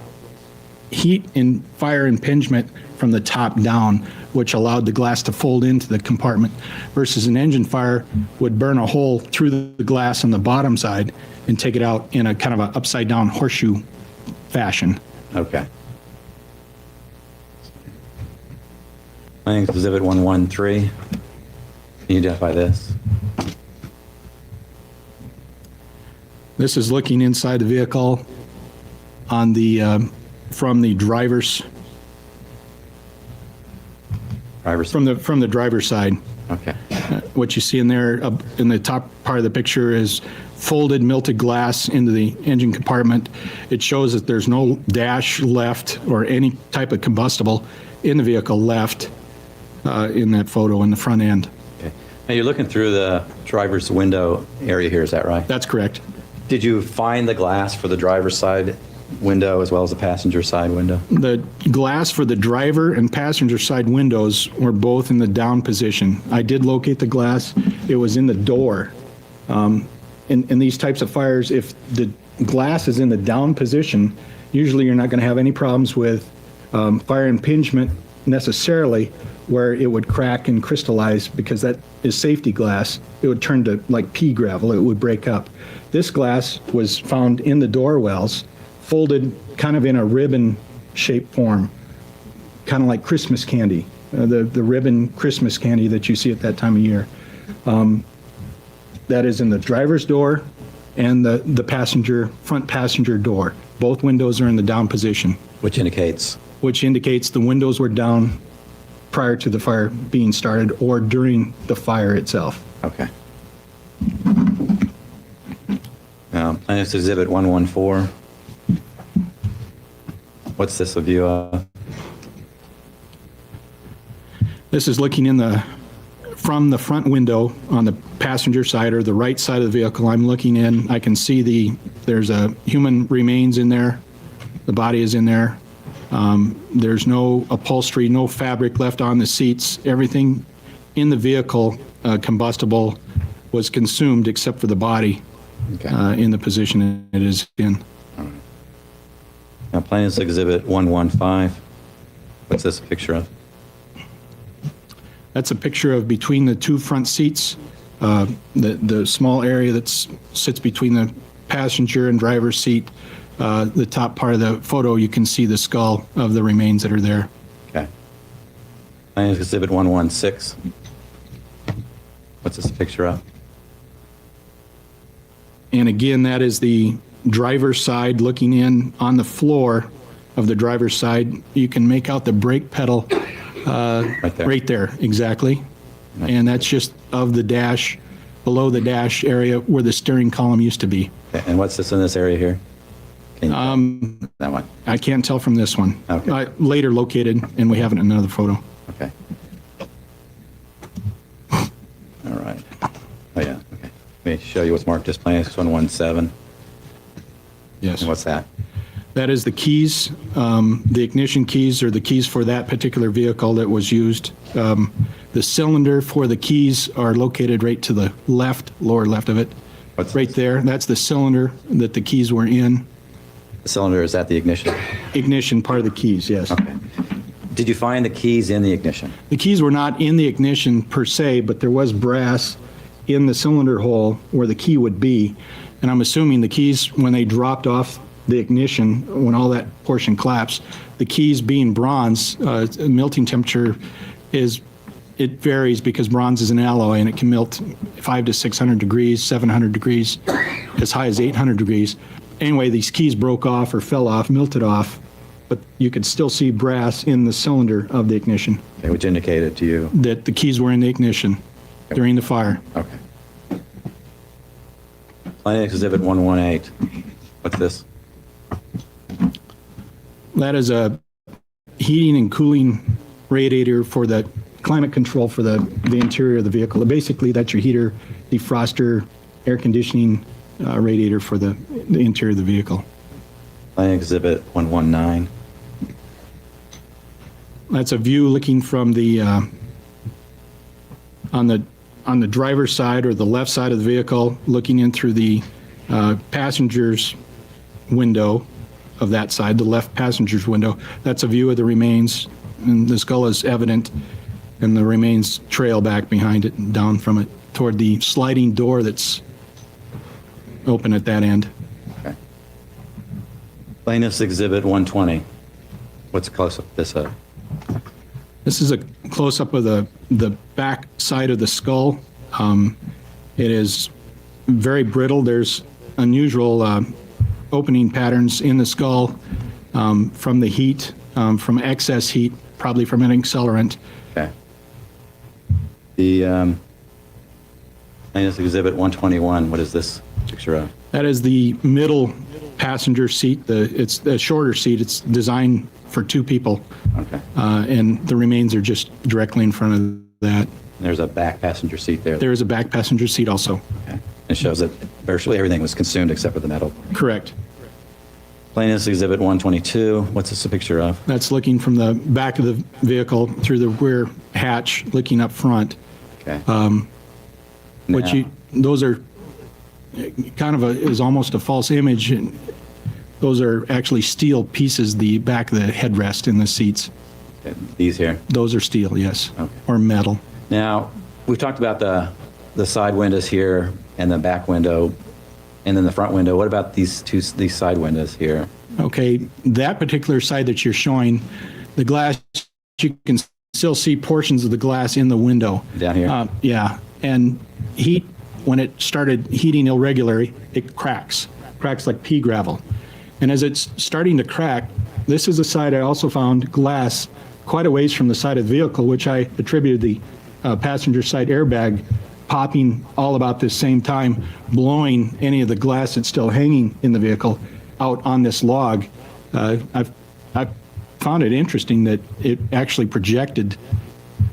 heat and fire impingement from the top down, which allowed the glass to fold into the compartment, versus an engine fire would burn a hole through the glass on the bottom side and take it out in a kind of an upside down horseshoe fashion. Okay. Plaintiff's Exhibit 113. Can you identify this? This is looking inside the vehicle on the from the driver's from the driver's side. Okay. What you see in there in the top part of the picture is folded melted glass into the engine compartment. It shows that there's no dash left or any type of combustible in the vehicle left in that photo in the front end. Okay. Now you're looking through the driver's window area here, is that right? That's correct. Did you find the glass for the driver's side window as well as the passenger side window? The glass for the driver and passenger side windows were both in the down position. I did locate the glass. It was in the door. In these types of fires, if the glass is in the down position, usually you're not going to have any problems with fire impingement necessarily, where it would crack and crystallize, because that is safety glass. It would turn to like pea gravel. It would break up. This glass was found in the door wells, folded kind of in a ribbon shaped form, kind of like Christmas candy, the ribbon Christmas candy that you see at that time of year. That is in the driver's door and the front passenger door. Both windows are in the down position, Which indicates? which indicates the windows were down prior to the fire being started or during the fire itself. Okay. Plaintiff's Exhibit 114. What's this a view of? This is looking in the from the front window on the passenger side or the right side of the vehicle, I'm looking in, I can see there's a human remains in there. The body is in there. There's no upholstery, no fabric left on the seats. Everything in the vehicle, combustible, was consumed except for the body in the position it is in. Now, Plaintiff's Exhibit 115. What's this a picture of? That's a picture of between the two front seats, the small area that sits between the passenger and driver's seat. The top part of the photo, you can see the skull of the remains that are there. Okay. Plaintiff's Exhibit 116. What's this a picture of? And again, that is the driver's side looking in on the floor of the driver's side. You can make out the brake pedal right there, exactly. And that's just of the dash, below the dash area where the steering column used to be. Okay. And what's this in this area here? Can you tell? That one. I can't tell from this one. Okay. Later located, and we have it in another photo. Okay. All right. Oh, yeah. Okay. Let me show you what's marked as Plaintiff's 117. Yes. And what's that? That is the keys. The ignition keys are the keys for that particular vehicle that was used. The cylinder for the keys are located right to the left, lower left of it. What's right this? there. That's the cylinder that the keys were in. The cylinder, is that the ignition? Ignition, part of the keys, yes. Okay. Did you find the keys in the ignition? The keys were not in the ignition per se, but there was brass in the cylinder hole where the key would be. And I'm assuming the keys, when they dropped off the ignition, when all that portion collapsed, the keys being bronze, melting temperature it varies because bronze is an alloy and it can melt 500 to 600 degrees, 700 degrees, as high as 800 degrees. Anyway, these keys broke off or fell off, melted off, but you could still see brass in the cylinder of the ignition, Okay, which indicated to you? that the keys were in the ignition during the fire. Okay. Plaintiff's Exhibit 118. What's this? That is a heating and cooling radiator for the climate control for the interior of the vehicle. Basically, that's your heater, defroster, air conditioning radiator for the interior of the vehicle. Plaintiff's Exhibit 119. That's a view looking from the on the driver's side or the left side of the vehicle, looking in through the passenger's window of that side, the left passenger's window. That's a view of the remains, and the skull is evident, and the remains trail back behind it and down from it toward the sliding door that's open at that end. Okay. Plaintiff's Exhibit 120. What's a close-up of this? This is a close-up of the back side of the skull. It is very brittle. There's unusual opening patterns in the skull from the heat, from excess heat, probably from an accelerant. Okay. The Plaintiff's Exhibit 121. What is this picture of? That is the middle passenger seat. It's a shorter seat. It's designed for two people. Okay. And the remains are just directly in front of that. There's a back passenger seat there. There is a back passenger seat also. Okay. It shows that virtually everything was consumed except for the metal. Correct. Plaintiff's Exhibit 122. What's this a picture of? That's looking from the back of the vehicle through the rear hatch, looking up front. Okay. Those are kind of is almost a false image. And those are actually steel pieces, the back of the headrest in the seats. Okay. These here. Those are steel, yes, Okay. or metal. Now, we've talked about the side windows here and the back window and then the front window. What about these side windows here? Okay, that particular side that you're showing, the glass, you can still see portions of the glass in the window. Down here? Yeah, and heat, when it started heating irregularly, it cracks like pea gravel. And as it's starting to crack, this is the side I also found glass quite a ways from the side of the vehicle, which I attributed the passenger side airbag popping all about this same time, blowing any of the glass that's still hanging in the vehicle out on this log. I've found it interesting that it actually projected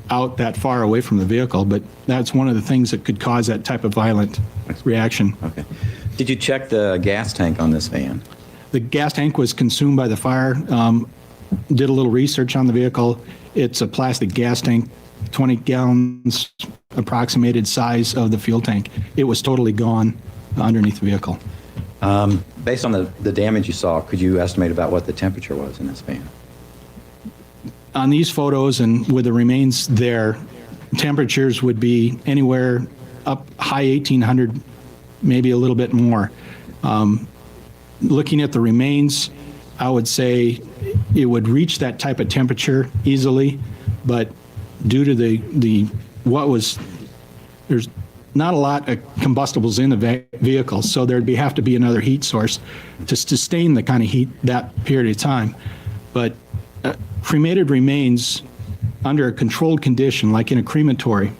out that far away from the vehicle, but that's one of the things that could cause that type of violent reaction. Okay. Did you check the gas tank on this van? The gas tank was consumed by the fire. Did a little research on the vehicle. It's a plastic gas tank, 20 gallons, approximated size of the fuel tank. It was totally gone underneath the vehicle. Based on the damage you saw, could you estimate about what the temperature was in this van? On these photos and with the remains there, temperatures would be anywhere up high 1800, maybe a little bit more. Looking at the remains, I would say it would reach that type of temperature easily, but due to there's not a lot of combustibles in the vehicle, so there'd have to be another heat source to sustain the kind of heat that period of time. But cremated remains under a controlled condition, like in a crematory,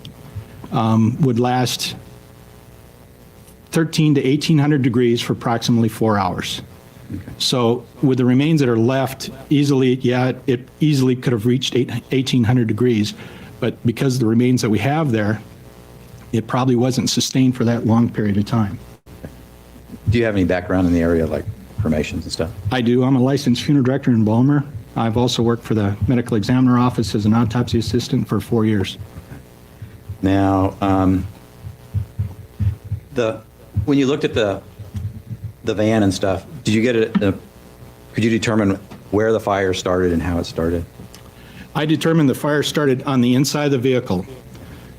would last 13 to 1800 degrees for approximately 4 hours. Okay. So with the remains that are left, it easily could have reached 1800 degrees, but because of the remains that we have there, it probably wasn't sustained for that long period of time. Do you have any background in the area, like cremations and stuff? I do. I'm a licensed funeral director and embalmer. I've also worked for the medical examiner office as an autopsy assistant for 4 years. Now, when you looked at the van and stuff, did you get could you determine where the fire started and how it started? I determined the fire started on the inside of the vehicle.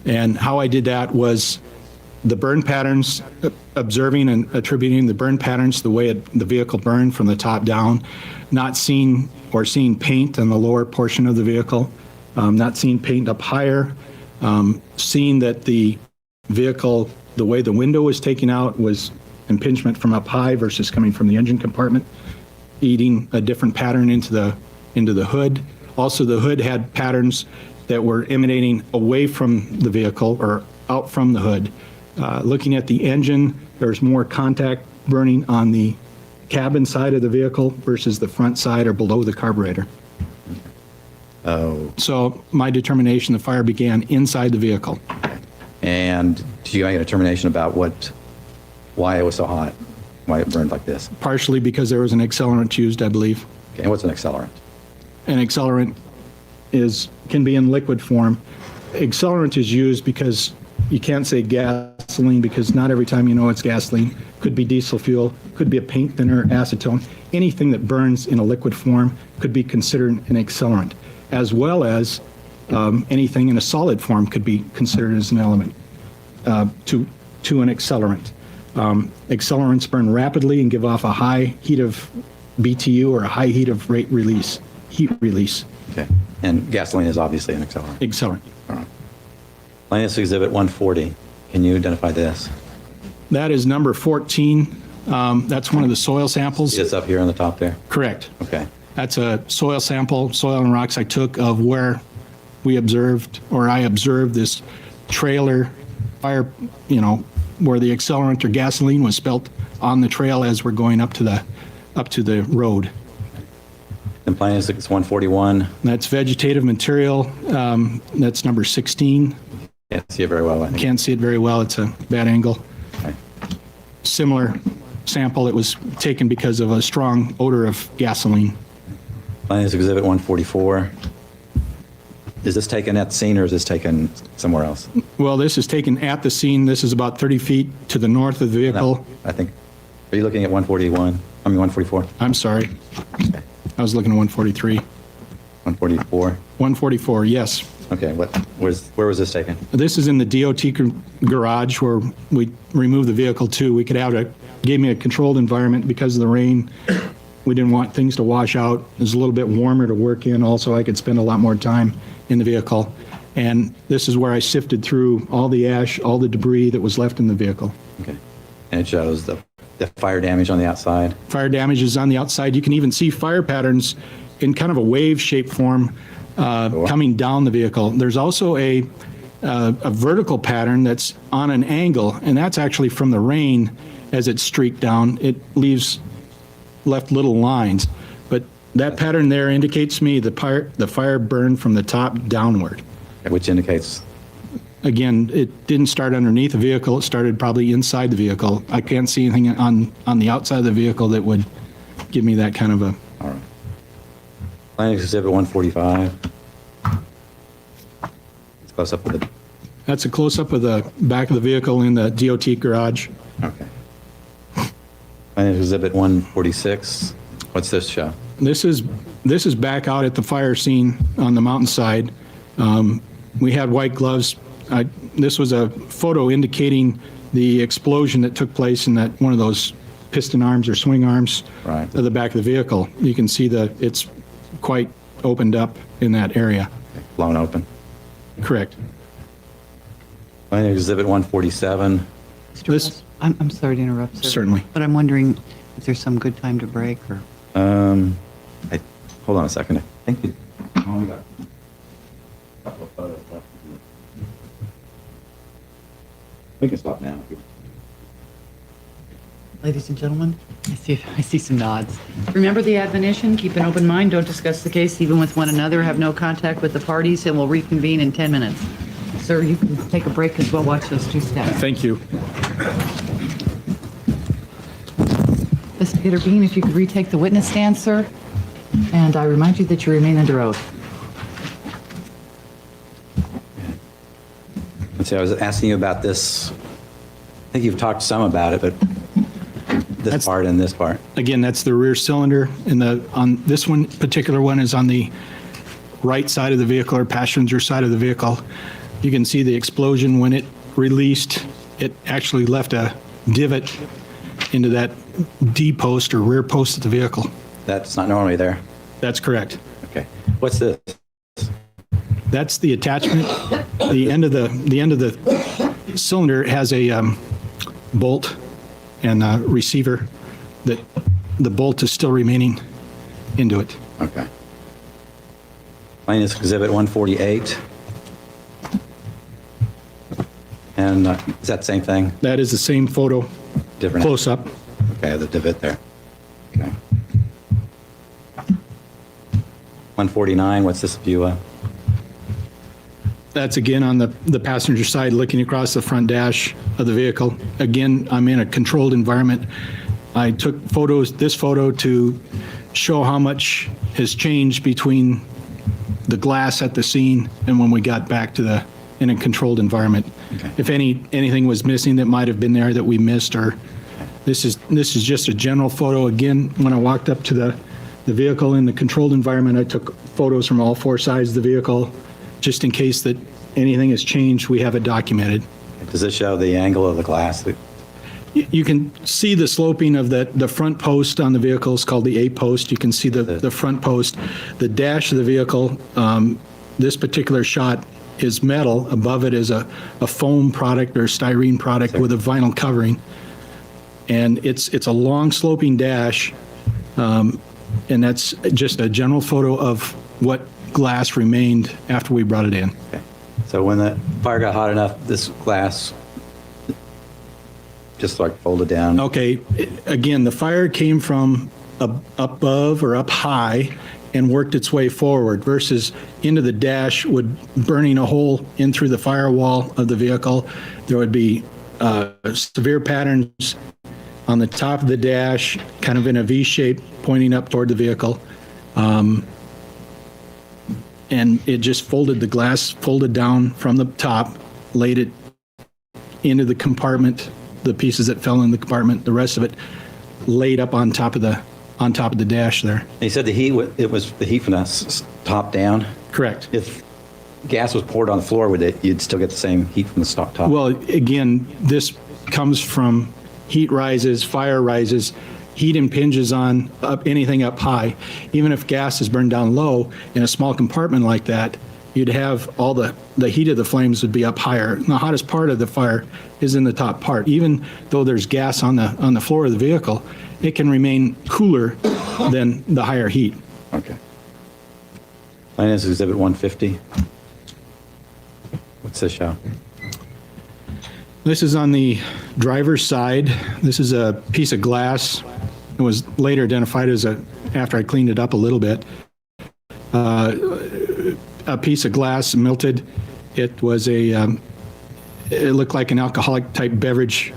And how I did that was the burn patterns, observing and attributing the burn patterns to the way the vehicle burned from the top down, not seeing paint on the lower portion of the vehicle, not seeing paint up higher, seeing that the vehicle, the way the window was taken out was impingement from up high versus coming from the engine compartment, eating a different pattern into the hood. Also, the hood had patterns that were emanating away from the vehicle or out from the hood. Looking at the engine, there's more contact burning on the cabin side of the vehicle versus the front side or below the carburetor. Oh. So my determination, the fire began inside the vehicle. And do you make a determination about why it was so hot? Why it burned like this? Partially because there was an accelerant used, I believe. Okay, and what's an accelerant? An accelerant can be in liquid form. Accelerant is used because you can't say gasoline because not every time you know it's gasoline. Could be diesel fuel, could be a paint thinner, acetone. Anything that burns in a liquid form could be considered an accelerant, as well as anything in a solid form could be considered as an element to an accelerant. Accelerants burn rapidly and give off a high heat of BTU or a high heat of heat release. Okay, and gasoline is obviously an accelerant. Accelerant. All right. Plaintiff's Exhibit 140. Can you identify this? That is number 14. That's one of the soil samples. It's up here on the top there? Correct. Okay. That's a soil sample, soil and rocks I took of where I observed this trailer fire, where the accelerant or gasoline was spilt on the trail as we're going up to the road. And Plaintiff's Exhibit 141. That's vegetative material. That's number 16. Can't see it very well, I think. Can't see it very well. It's a bad angle. Okay. Similar sample. It was taken because of a strong odor of gasoline. Plaintiff's Exhibit 144. Is this taken at the scene or is this taken somewhere else? Well, this is taken at the scene. This is about 30 feet to the north of the vehicle. No, I think. Are you looking at 144? I'm sorry. Okay. I was looking at 143. 144? 144, yes. Okay, where was this taken? This is in the DOT garage where we removed the vehicle to. Gave me a controlled environment because of the rain. We didn't want things to wash out. It was a little bit warmer to work in. Also, I could spend a lot more time in the vehicle. And this is where I sifted through all the ash, all the debris that was left in the vehicle. Okay. And it shows the fire damage on the outside? Fire damage is on the outside. You can even see fire patterns in kind of a wave-shaped form coming down the vehicle. There's also a vertical pattern that's on an angle, and that's actually from the rain as it streaked down. It left little lines, but that pattern there indicates to me the fire burned from the top downward. which indicates, Again, it didn't start underneath the vehicle. It started probably inside the vehicle. I can't see anything on the outside of the vehicle that would give me that kind of a, all right. Plaintiff's Exhibit 145. It's close up with the, that's a close-up of the back of the vehicle in the DOT garage. okay. Plaintiff's Exhibit 146. What's this show? This is back out at the fire scene on the mountainside. We had white gloves. This was a photo indicating the explosion that took place in that one of those piston arms or swing arms Right. of the back of the vehicle. You can see it's quite opened up in that area. Blown open. Correct. Plaintiff's Exhibit 147. Mr. This- West, I'm sorry to interrupt, sir. Certainly. But I'm wondering, is there some good time to break or? Hold on a second. I think we only got a couple of photos left. We can stop now. Ladies and gentlemen, I see some nods. Remember the admonition, keep an open mind, don't discuss the case even with one another, have no contact with the parties, and we'll reconvene in 10 minutes. Sir, you can take a break as well, watch those two steps. Thank you. Investigator Bean, if you could retake the witness stand, sir, and I remind you that you remain under oath. Let's see, I was asking you about this. I think you've talked some about it, but this part and this part. Again, that's the rear cylinder, and on this one, particular one is on the right side of the vehicle or passenger side of the vehicle. You can see the explosion when it released. It actually left a divot into that D post or rear post of the vehicle. That's not normally there. That's correct. Okay. What's this? That's the attachment. The end of the cylinder has a bolt and a receiver that the bolt is still remaining into it. Okay. Plaintiff's Exhibit 148. And is that the same thing? That is the same photo, Different? close up. Okay, the divot there. Okay. 149, what's this view of? That's again on the passenger side, looking across the front dash of the vehicle. Again, I'm in a controlled environment. I took this photo to show how much has changed between the glass at the scene and when we got back to in a controlled environment. Okay. If anything was missing that might have been there that we missed, or this is just a general photo. Again, when I walked up to the vehicle in the controlled environment, I took photos from all four sides of the vehicle, just in case that anything has changed, we have it documented. Does this show the angle of the glass? You can see the sloping of the front post on the vehicle is called the A post. You can see the front post. The dash of the vehicle, this particular shot is metal. Above it is a foam product or styrene product with a vinyl covering. And it's a long sloping dash. And that's just a general photo of what glass remained after we brought it in. Okay. So when the fire got hot enough, this glass just like folded down? Okay, again, the fire came from above or up high and worked its way forward versus into the dash, would burning a hole in through the firewall of the vehicle. There would be severe patterns on the top of the dash, kind of in a V shape pointing up toward the vehicle. And it just folded, the glass folded down from the top, laid it into the compartment, the pieces that fell in the compartment, the rest of it laid up on top of the dash there. You said the heat, it was the heat from the top down? Correct. If gas was poured on the floor with it, you'd still get the same heat from the top? Well, again, this comes from heat rises, fire rises, heat impinges on anything up high. Even if gas is burned down low in a small compartment like that, you'd have all the heat of the flames would be up higher. And the hottest part of the fire is in the top part. Even though there's gas on the floor of the vehicle, it can remain cooler than the higher heat. Okay. Plaintiff's Exhibit 150. What's this show? This is on the driver's side. This is a piece of glass. It was later identified as after I cleaned it up a little bit, a piece of glass melted It was it looked like an alcoholic type beverage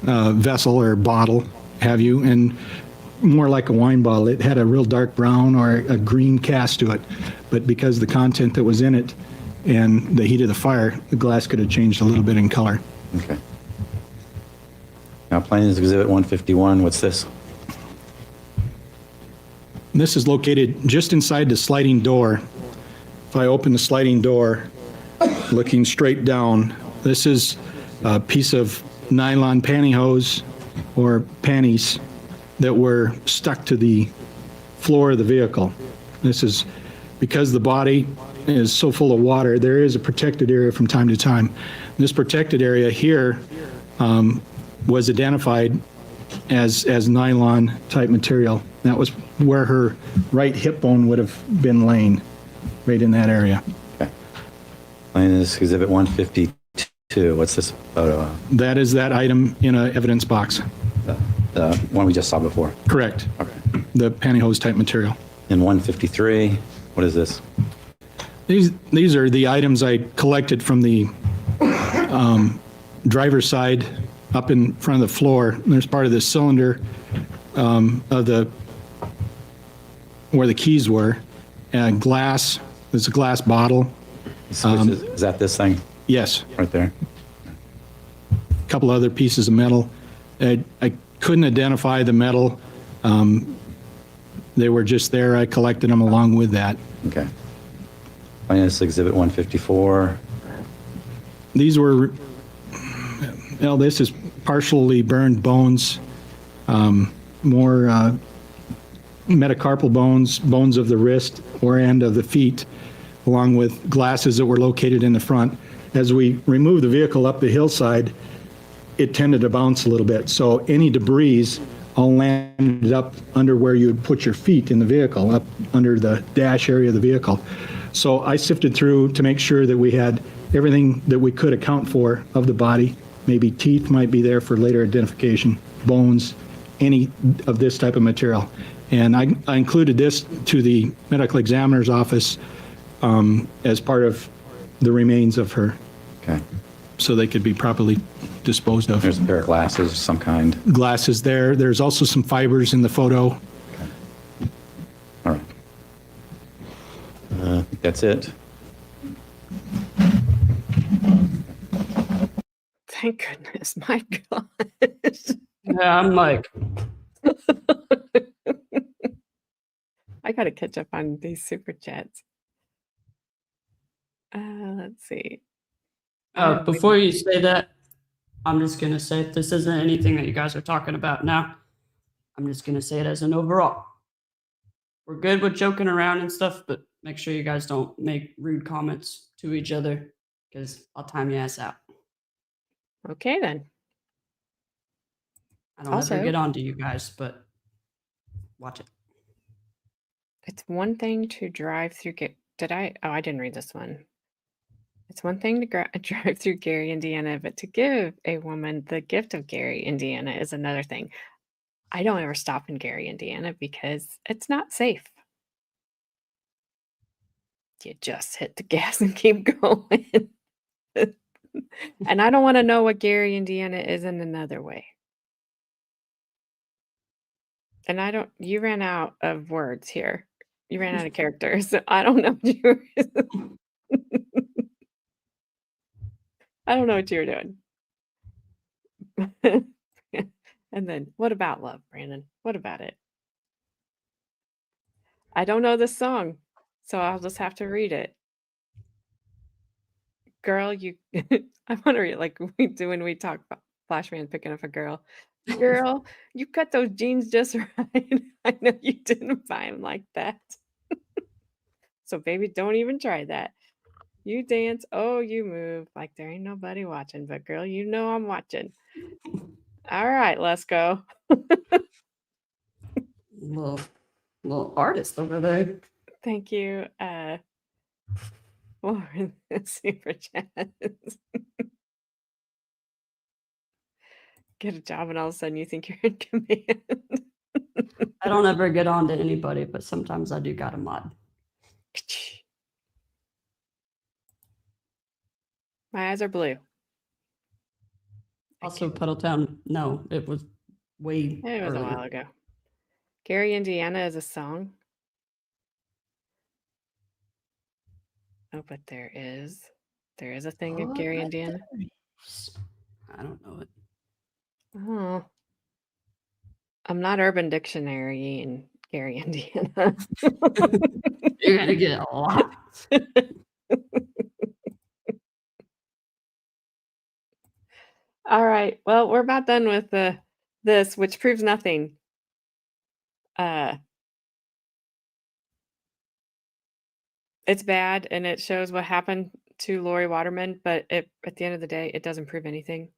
vessel or bottle, have you, and more like a wine bottle. It had a real dark brown or a green cast to it, but because the content that was in it and the heat of the fire, the glass could have changed a little bit in color. Okay. Now, Plaintiff's Exhibit 151, what's this? This is located just inside the sliding door. If I open the sliding door, looking straight down, this is a piece of nylon pantyhose or panties that were stuck to the floor of the vehicle. This is because the body is so full of water, there is a protected area from time to time. This protected area here was identified as nylon type material. That was where her right hip bone would have been laying, right in that area. Okay. Plaintiff's Exhibit 152, what's this photo of? That is that item in an evidence box. The one we just saw before. Correct. Okay. The pantyhose type material. And 153, what is this? These are the items I collected from the driver's side up in front of the floor. There's part of the cylinder of where the keys were. Glass, there's a glass bottle. Is that this thing Yes, right there? a couple other pieces of metal. I couldn't identify the metal. They were just there. I collected them along with that. Okay. Plaintiff's Exhibit 154. These were, well, this is partially burned bones, more metacarpal bones, bones of the wrist or end of the feet, along with glasses that were located in the front. As we removed the vehicle up the hillside, it tended to bounce a little bit. So any debris all landed up under where you would put your feet in the vehicle, up under the dash area of the vehicle. So I sifted through to make sure that we had everything that we could account for of the body. Maybe teeth might be there for later identification, bones, any of this type of material. And I included this to the medical examiner's office as part of the remains of her, Okay. so they could be properly disposed of. There's a pair of glasses of some kind. Glasses there. There's also some fibers in the photo. All right. I think that's it. Thank goodness. My gosh. Yeah, I'm like, I got to catch up on these super chats. Let's see. before you say that, I'm just going to say if this isn't anything that you guys are talking about now, I'm just going to say it as an overall. We're good with joking around and stuff, but make sure you guys don't make rude comments to each other because I'll time your ass out. Okay, then. I don't Also- ever get on to you guys, but watch it. It's one thing to drive through. Did I? Oh, I didn't read this one. It's one thing to drive through Gary, Indiana, but to give a woman the gift of Gary, Indiana is another thing. I don't ever stop in Gary, Indiana because it's not safe. You just hit the gas and keep going. And I don't want to know what Gary, Indiana is in another way. And you ran out of words here. You ran out of characters. So I don't know what you were. I don't know what you were doing. And then, what about love, Brandon? What about it? I don't know this song, so I'll just have to read it. Girl, you, I want to read like we do when we talk about Flashman picking up a girl. Girl, you cut those jeans just right. I know you didn't buy them like that. So, baby, don't even try that. You dance, oh, you move like there ain't nobody watching. But, girl, you know I'm watching. All right, let's go. Little artist over there. Thank you for the super chats. Get a job and all of a sudden you think you're in command. I don't ever get on to anybody, but sometimes I do got a mod. My eyes are blue. I Also, can't- Puddletown, no, it was way It was a earlier. while ago. Gary, Indiana is a song. Oh, but there is a thing in Oh, Gary, right Indiana. there it is. I don't know it. Oh, I'm not Urban Dictionary in Gary, Indiana. You're gonna get a lot. All right. Well, we're about done with this, which proves nothing. It's bad and it shows what happened to Lori Waterman, but at the end of the day, it doesn't prove anything.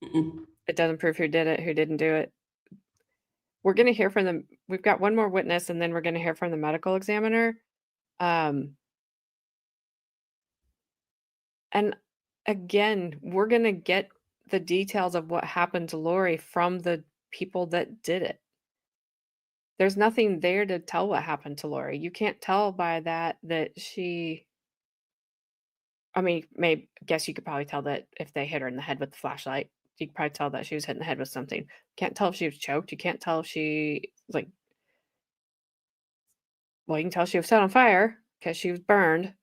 Mm-mm. It doesn't prove who did it, who didn't do it. We're going to hear from them. We've got one more witness, and then we're going to hear from the medical examiner. And again, we're going to get the details of what happened to Lori from the people that did it. There's nothing there to tell what happened to Lori. You can't tell by that she. I mean, guess you could probably tell that if they hit her in the head with the flashlight, you could probably tell that she was hit in the head with something. Can't tell if she was choked. You can't tell if she well, you can tell she was set on fire because she was burned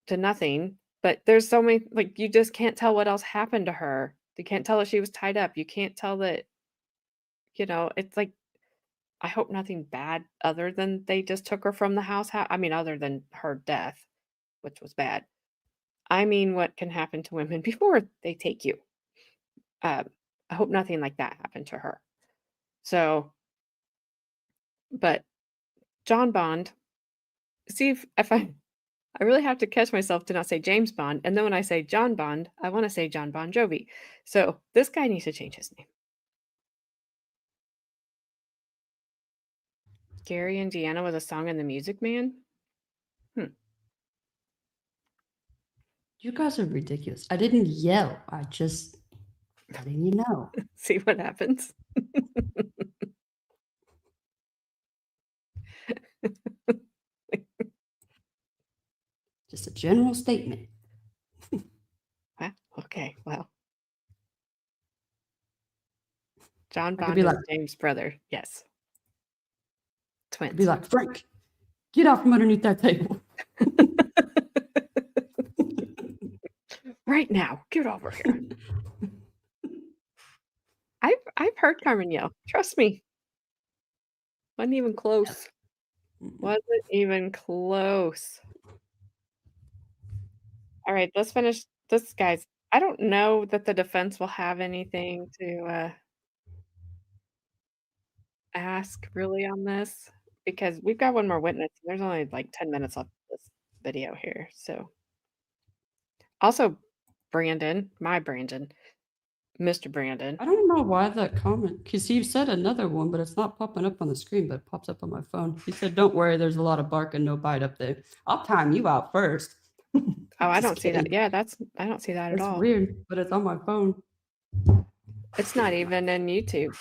to nothing. But there's so many, you just can't tell what else happened to her. You can't tell if she was tied up. You can't tell that, it's like, I hope nothing bad other than they just took her from the house. I mean, other than her death, which was bad. I mean, what can happen to women before they take you? I hope nothing like that happened to her. So, but John Bond, see if I really have to catch myself to not say James Bond. And then when I say John Bond, I want to say John Bon Jovi. So this guy needs to change his name. Gary, Indiana was a song in the Music Man. You guys are ridiculous. I didn't yell. I just letting you know. See what happens. Just a general statement. Wow. Okay. Well, John I could Bond be is like- James' brother. Yes. Twins. Be like, Frank, get out from underneath that table. Right now. Get over here. I've heard Carmen yell. Trust me. Wasn't even close. Wasn't even close. All right, let's finish this, guys. I don't know that the defense will have anything to ask really on this because we've got one more witness. There's only like 10 minutes left of this video here. So also Brandon, my Brandon, Mr. Brandon. I don't know why that comment, because he said another one, but it's not popping up on the screen, but it pops up on my phone. He said, don't worry, there's a lot of bark and no bite up there. I'll time you out first. Oh, I Just don't see that. kidding. Yeah, I don't see that at It's all. weird, but it's on my phone. It's not even in YouTube.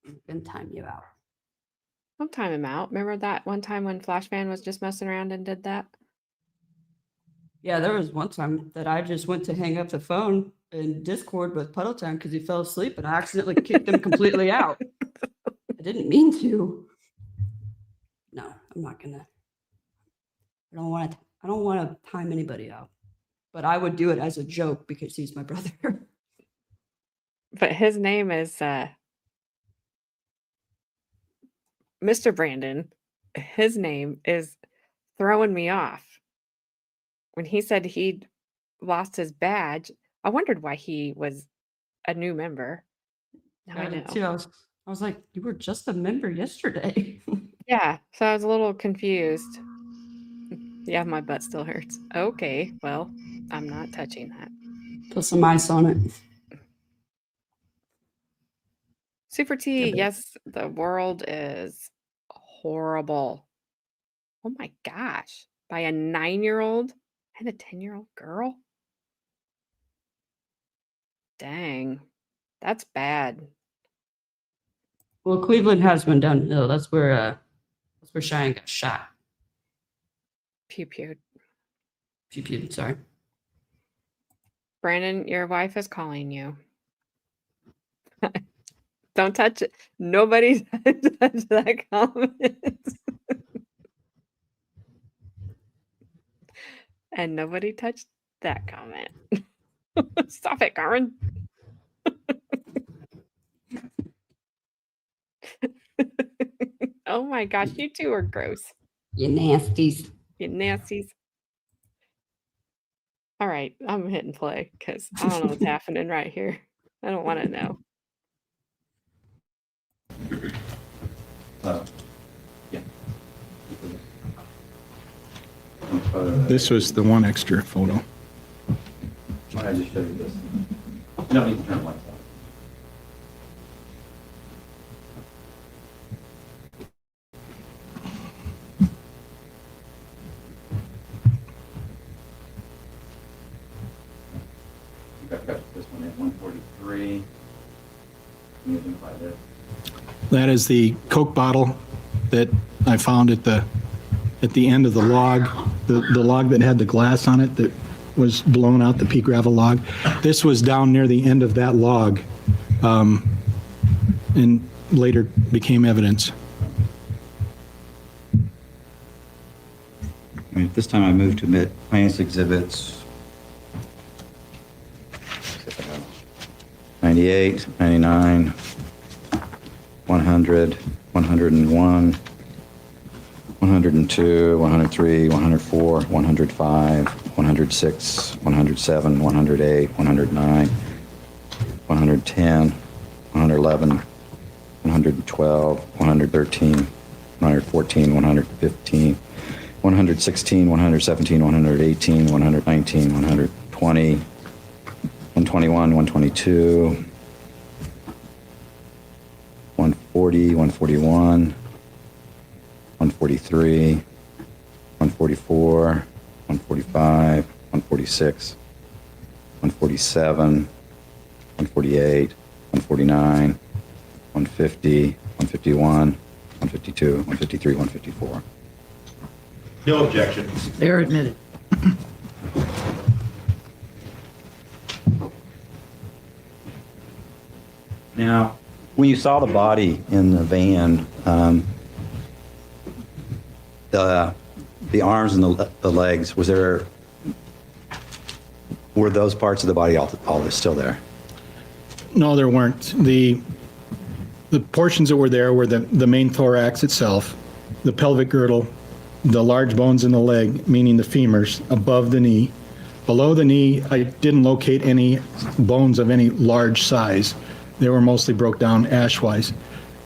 I'm gonna time you out. I'll time him out. Remember that one time when Flashman was just messing around and did that? Yeah, there was one time that I just went to hang up the phone in Discord with Puddletown because he fell asleep and I accidentally kicked him completely out. I didn't mean to. No, I'm not gonna. I don't want to time anybody out. But I would do it as a joke because he's my brother. But his name is Mr. Brandon. His name is throwing me off. When he said he'd lost his badge, I wondered why he was a new member. Now I know. Too. I was like, you were just a member yesterday. Yeah, so I was a little confused. Yeah, my butt still hurts. Okay, well, I'm not touching that. Put some ice on it. Super T, Yeah, but- yes, the world is horrible. Oh my gosh, by a 9-year-old and a 10-year-old girl? Dang, that's bad. Well, Cleveland has been downhill. That's where Cheyenne got shot. Pew pew. Pew pew. Sorry. Brandon, your wife is calling you. Don't touch it. Nobody touch that comment. And nobody touched that comment. Stop it, Carmen. Oh my gosh, you two are gross. You nasties. You nasties. All right, I'm hitting play because I don't know what's happening right here. I don't want to know. This was the one extra photo. I just showed you this. You don't need to turn the lights off. Got this one at 143. You identify that. That is the Coke bottle that I found at the end of the log, the log that had the glass on it that was blown out, the pea gravel log. This was down near the end of that log, and later became evidence. At this time, I move to admit plaintiff's exhibits 98, 99, 100, 101, 102, 103, 104, 105, 106, 107, 108, 109, 110, 111, 112, 113, 114, 115, 116, 117, 118, 119, 120, 121, 122, 140, 141, 143, 144, 145, 146, 147, 148, 149, 150, 151, 152, 153, 154. No objection. They're admitted. Now, when you saw the body in the van, the arms and the legs, were those parts of the body all still there? No, there weren't. The portions that were there were the main thorax itself, the pelvic girdle, the large bones in the leg, meaning the femurs, above the knee. Below the knee, I didn't locate any bones of any large size. They were mostly broke down ash-wise.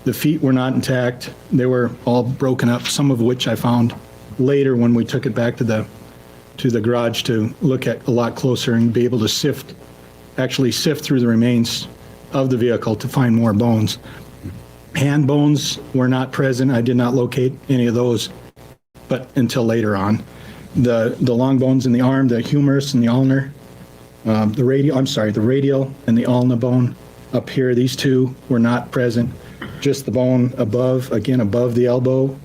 The feet were not intact. They were all broken up, some of which I found later when we took it back to the garage to look at a lot closer and be able to sift through the remains of the vehicle to find more bones. Hand bones were not present. I did not locate any of those, but until later on. The long bones in the arm, the humerus and the ulnar, the radial and the ulna bone up here, these two were not present. Just the bone above the elbow.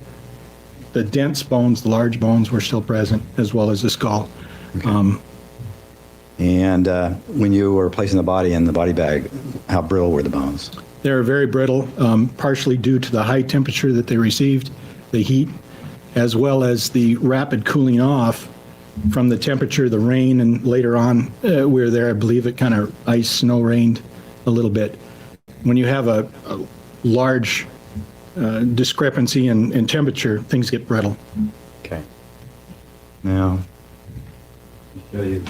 The dense bones, the large bones were still present, as well as the skull. Okay. And when you were placing the body in the body bag, how brittle were the bones? They were very brittle, partially due to the high temperature that they received, the heat, as well as the rapid cooling off from the temperature, the rain, and later on, we were there, I believe it kind of snow rained a little bit. When you have a large discrepancy in temperature, things get brittle. Okay. Now, let me show you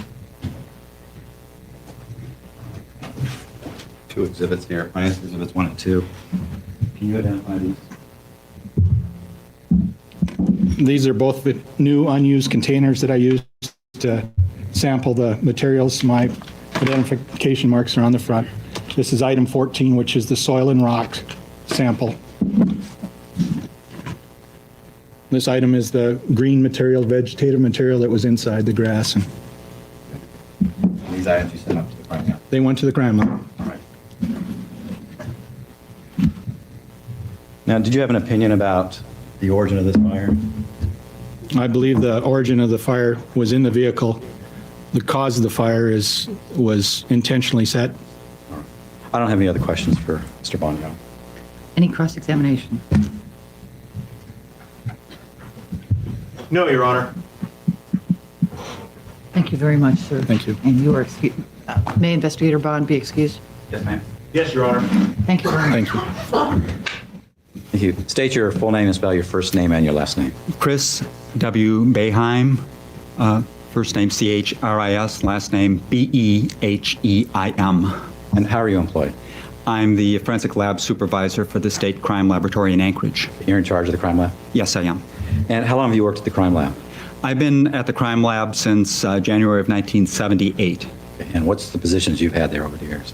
two exhibits here, finance exhibits 1 and 2. Can you identify these? These are both the new unused containers that I used to sample the materials. My identification marks are on the front. This is item 14, which is the soil and rock sample. This item is the green material, vegetative material that was inside the grass. And These items you sent up to the crime lab. they went to the crime lab. All right. Now, did you have an opinion about the origin of this fire? I believe the origin of the fire was in the vehicle. the cause of the fire was intentionally set. I don't have any other questions for Mr. Bond. Any cross-examination? No, Your Honor. Thank you very much, sir. Thank you. And you are excused. May Investigator Bond be excused? Yes, ma'am. Yes, Your Honor. Thank you very much. Thank you. Thank you. State your full name and spell your first name and your last name. Chris W. Beheim, first name C-H-R-I-S, last name B-E-H-E-I-M. And how are you employed? I'm the forensic lab supervisor for the State Crime Laboratory in Anchorage. You're in charge of the crime lab? Yes, I am. And how long have you worked at the crime lab? I've been at the crime lab since January of 1978. And what's the positions you've had there over the years?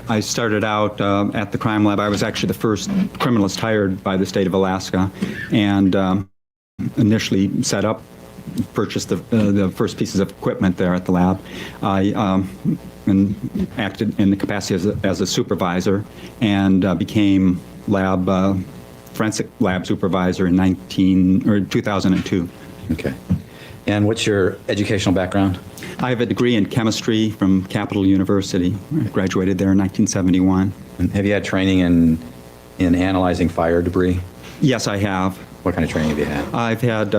I started out at the crime lab. I was actually the first criminalist hired by the state of Alaska, and initially set up, purchased the first pieces of equipment there at the lab. I acted in the capacity as a supervisor and became forensic lab supervisor in 2002. Okay. And what's your educational background? I have a degree in chemistry from Capital University. I graduated there in 1971. And have you had training in analyzing fire debris? Yes, I have. What kind of training have you had? I've had,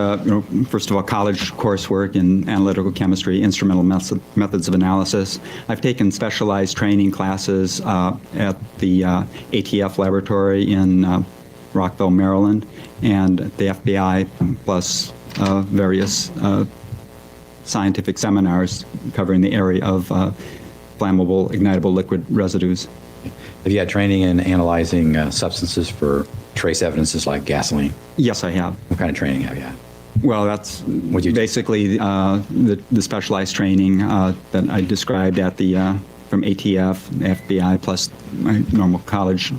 first of all, college coursework in analytical chemistry, instrumental methods of analysis. I've taken specialized training classes at the ATF laboratory in Rockville, Maryland, and the FBI, plus various scientific seminars covering the area of flammable, ignitable liquid residues. Have you had training in analyzing substances for trace evidences like gasoline? Yes, I have. What kind of training have you had? Well, that's What'd you do? basically the specialized training that I described at the from ATF, FBI, plus my normal college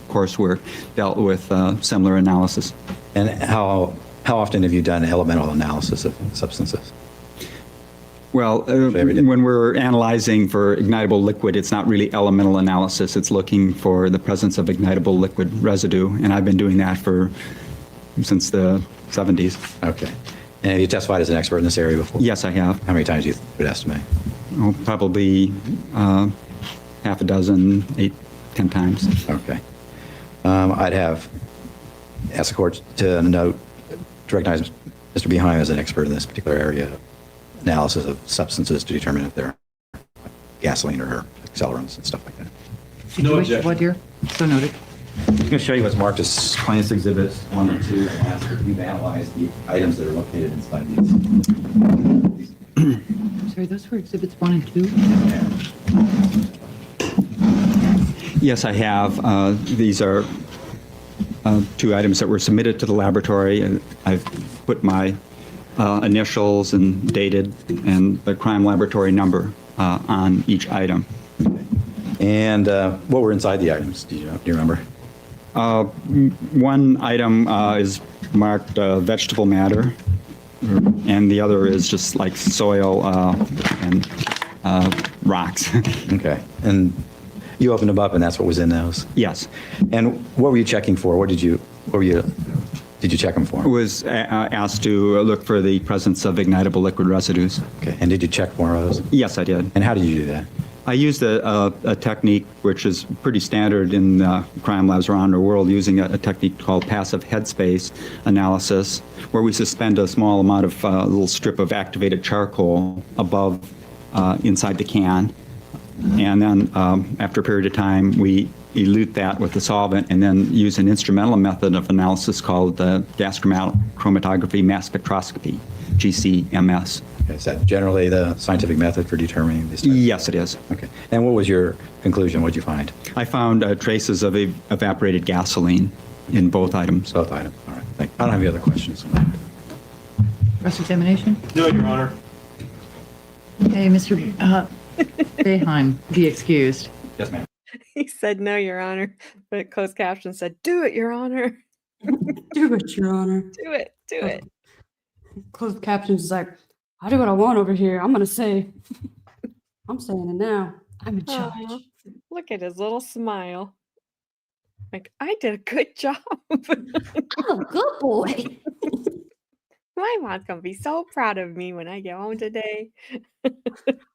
coursework dealt with similar analysis. And how often have you done elemental analysis of substances? Well, every day. when we're analyzing for ignitable liquid, it's not really elemental analysis. It's looking for the presence of ignitable liquid residue, and I've been doing that since the 70s. Okay. And have you testified as an expert in this area before? Yes, I have. How many times do you would estimate? Oh, probably half a dozen, 8, 10 times. Okay. I'd have asked the court to recognize Mr. Beheim as an expert in this particular area, analysis of substances to determine if they're gasoline or accelerants and stuff like that. Did you wish to what, dear? So noted. I'm going to show you what's marked as plaintiff's exhibits 1 and 2, and ask if you've analyzed the items that are located inside these. I'm sorry, those were exhibits 1 and 2? Yes, I have. These are 2 items that were submitted to the laboratory, and I've put my initials and dated and the crime laboratory number on each item. And what were inside the items? Do you remember? One item is marked vegetable matter, and the other is just like soil and rocks. Okay. And you opened them up, and that's what was in those. Yes. And what were you checking for? Did you check them for? I was asked to look for the presence of ignitable liquid residues. Okay. And did you check more of those? Yes, I did. And how did you do that? I used a technique which is pretty standard in crime labs around the world, using a technique called passive headspace analysis, where we suspend a small amount of a little strip of activated charcoal above inside the can. And then after a period of time, we elute that with the solvent and then use an instrumental method of analysis called gas chromatography mass spectroscopy, GCMS. Okay. Is that generally the scientific method for determining these types? Yes, it is. Okay. And what was your conclusion? What did you find? I found traces of evaporated gasoline in both items. Both items. All right. Thank you. I don't have any other questions. Cross-examination? No, Your Honor. Okay, Mr. Beheim, be excused. Yes, ma'am. He said, no, Your Honor. But closed caption said, do it, Your Honor. Do it, Your Honor. Do it. Do it. Closed captions is like, I do what I want over here. I'm going to say, I'm saying it now. I'm in charge. Aw, look at his little smile. Like, I did a good job. I'm a good boy. My mom's gonna be so proud of me when I get home today.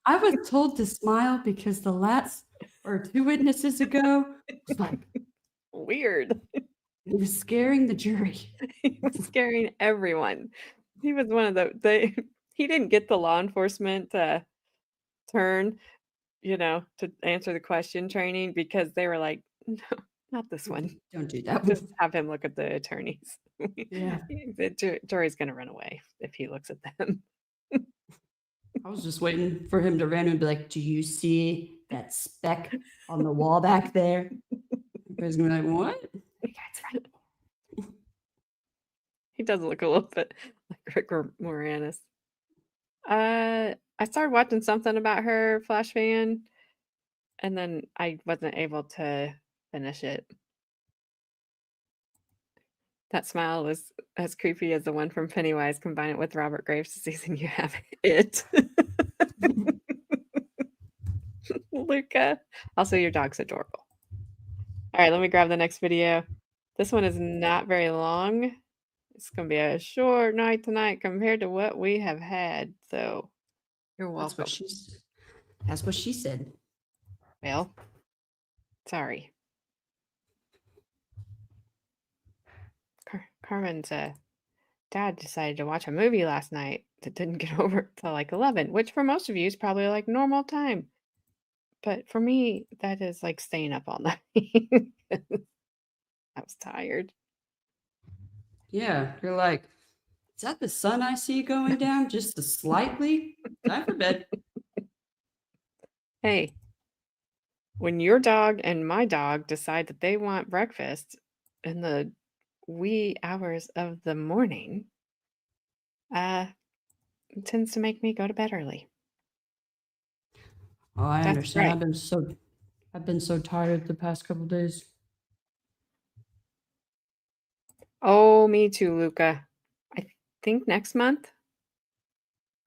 I was told to smile because the last or 2 witnesses ago, like, Weird. it was scaring the jury. He was scaring everyone. He was one of the he didn't get the law enforcement turn, to answer the question training because they were like, no, not this one. Don't do that Just one. have him look at the attorneys. Yeah. The jury's gonna run away if he looks at them. I was just waiting for him to randomly be like, "Do you see that speck on the wall back there?" Everybody's gonna be like, "What?" That's right. He does look a little bit like Rick Moranis. I started watching something about her, Flash fan, and then I wasn't able to finish it. That smile was as creepy as the one from Pennywise. Combine it with Robert Graves' season, you have it. Luca. Also, your dog's adorable. All right, let me grab the next video. This one is not very long. It's going to be a short night tonight compared to what we have had. So you're welcome. That's what she said. Well, sorry. Carmen's dad decided to watch a movie last night that didn't get over till like 11, which for most of you is probably like normal time. But for me, that is like staying up all night. I was tired. Yeah, you're like, "Is that the sun I see going down just slightly? Time for bed." Hey, when your dog and my dog decide that they want breakfast in the wee hours of the morning, it tends to make me go to bed early. Oh, I That's understand. right. I've been so tired the past couple days. Oh, me too, Luca. I think next month.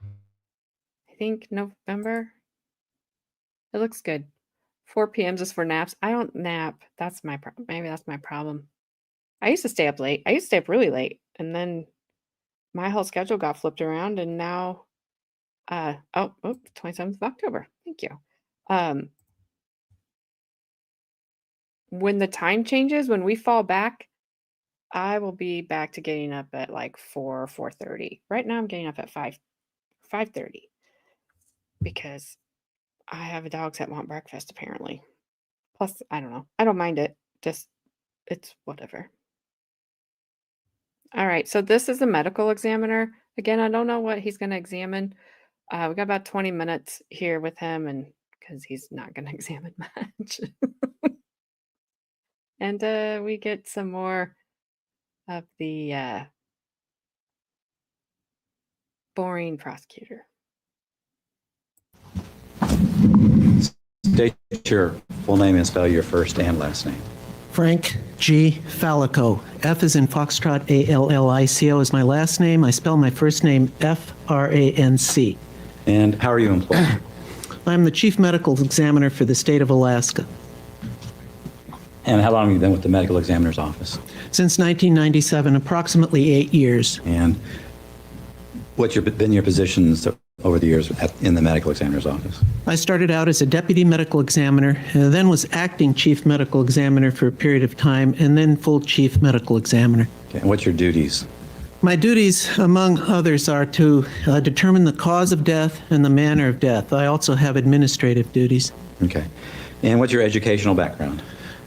I think November. It looks good. 4 p.m. just for naps. I don't nap. That's my maybe that's my problem. I used to stay up late. I used to stay up really late, and then my whole schedule got flipped around, and now, 27th of October. Thank you. When the time changes, when we fall back, I will be back to getting up at like 4:30. Right now, I'm getting up at 5:30 because I have dogs that want breakfast apparently. Plus, I don't know. I don't mind it. Just it's whatever. All right. So this is the medical examiner. Again, I don't know what he's going to examine. We got about 20 minutes here with him, and because he's not going to examine much. And we get some more of the boring prosecutor. State your full name and spell your first and last name. Frank G. Fallico. F is in Foxtrot, A-L-L-I-C-O is my last name. I spell my first name F-R-A-N-C. And how are you employed? I'm the Chief Medical Examiner for the state of Alaska. And how long have you been with the medical examiner's office? Since 1997, approximately 8 years. And what's been your positions over the years in the medical examiner's office? I started out as a deputy medical examiner, and then was acting chief medical examiner for a period of time, and then full chief medical examiner. Okay. And what's your duties? My duties, among others, are to determine the cause of death and the manner of death. I also have administrative duties. Okay. And what's your educational background?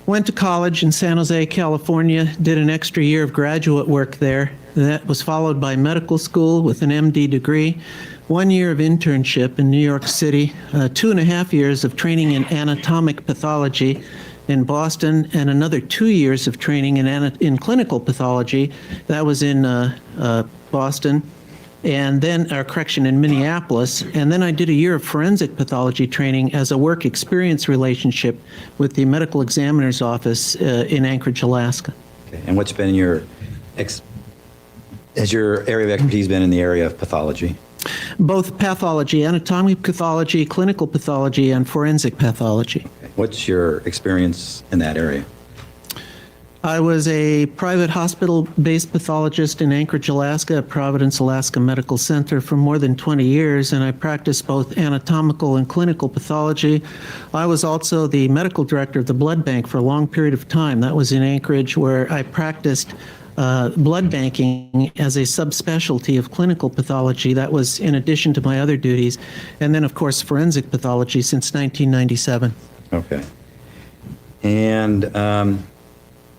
Went to college in San Jose, California, did an extra year of graduate work there. That was followed by medical school with an MD degree, 1 year of internship in New York City, 2.5 years of training in anatomic pathology in Boston, and another 2 years of training in clinical pathology. That was in Boston, and then, in Minneapolis. And then I did a year of forensic pathology training as a work experience relationship with the medical examiner's office in Anchorage, Alaska. Okay. And what's been has your area of expertise been in the area of pathology? Both pathology, anatomic pathology, clinical pathology, and forensic pathology. Okay. What's your experience in that area? I was a private hospital-based pathologist in Anchorage, Alaska, at Providence, Alaska Medical Center for more than 20 years, and I practiced both anatomical and clinical pathology. I was also the medical director of the blood bank for a long period of time. That was in Anchorage, where I practiced blood banking as a subspecialty of clinical pathology. That was in addition to my other duties. And then, of course, forensic pathology since 1997. Okay. And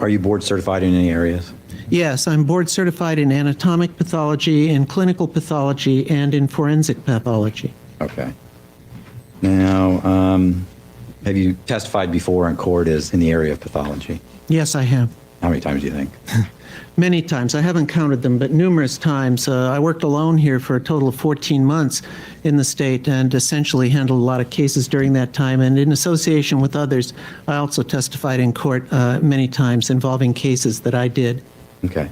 are you board certified in any areas? Yes, I'm board certified in anatomic pathology, in clinical pathology, and in forensic pathology. Okay. Now, have you testified before in court as in the area of pathology? Yes, I have. How many times do you think? Many times. I haven't counted them, but numerous times. I worked alone here for a total of 14 months in the state and essentially handled a lot of cases during that time. And in association with others, I also testified in court many times involving cases that I did. Okay.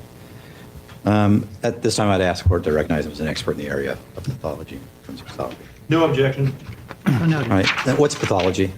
At this time, I'd ask the court to recognize him as an expert in the area of pathology, forensic pathology. No objection. Oh, no. All right. Now, what's pathology?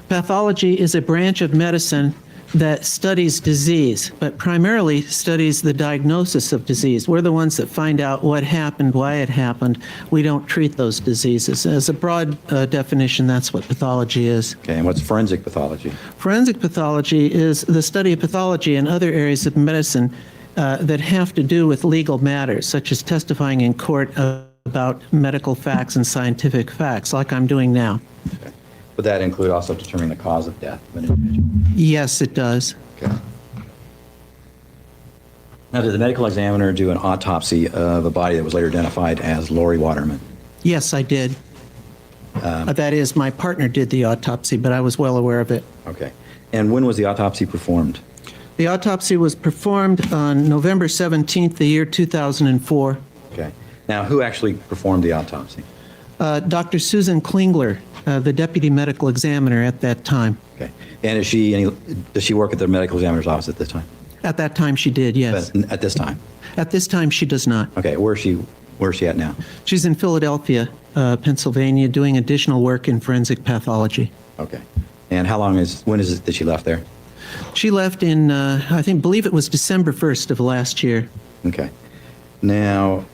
Pathology is a branch of medicine that studies disease, but primarily studies the diagnosis of disease. We're the ones that find out what happened, why it happened. We don't treat those diseases. As a broad definition, that's what pathology is. Okay. And what's forensic pathology? Forensic pathology is the study of pathology and other areas of medicine that have to do with legal matters, such as testifying in court about medical facts and scientific facts, like I'm doing now. Okay. Would that include also determining the cause of death of an individual? Yes, it does. Okay. Now, did the medical examiner do an autopsy of a body that was later identified as Lori Waterman? Yes, I did. That is, my partner did the autopsy, but I was well aware of it. Okay. And when was the autopsy performed? The autopsy was performed on November 17th, the year 2004. Okay. Now, who actually performed the autopsy? Dr. Susan Klingler, the deputy medical examiner at that time. Okay. And does she work at the medical examiner's office at this time? At that time, she did, yes. But at this time? At this time, she does not. Okay. Where's she at now? She's in Philadelphia, Pennsylvania, doing additional work in forensic pathology. Okay. And when is it that she left there? She left in, believe it was December 1st of last year. Okay. Now,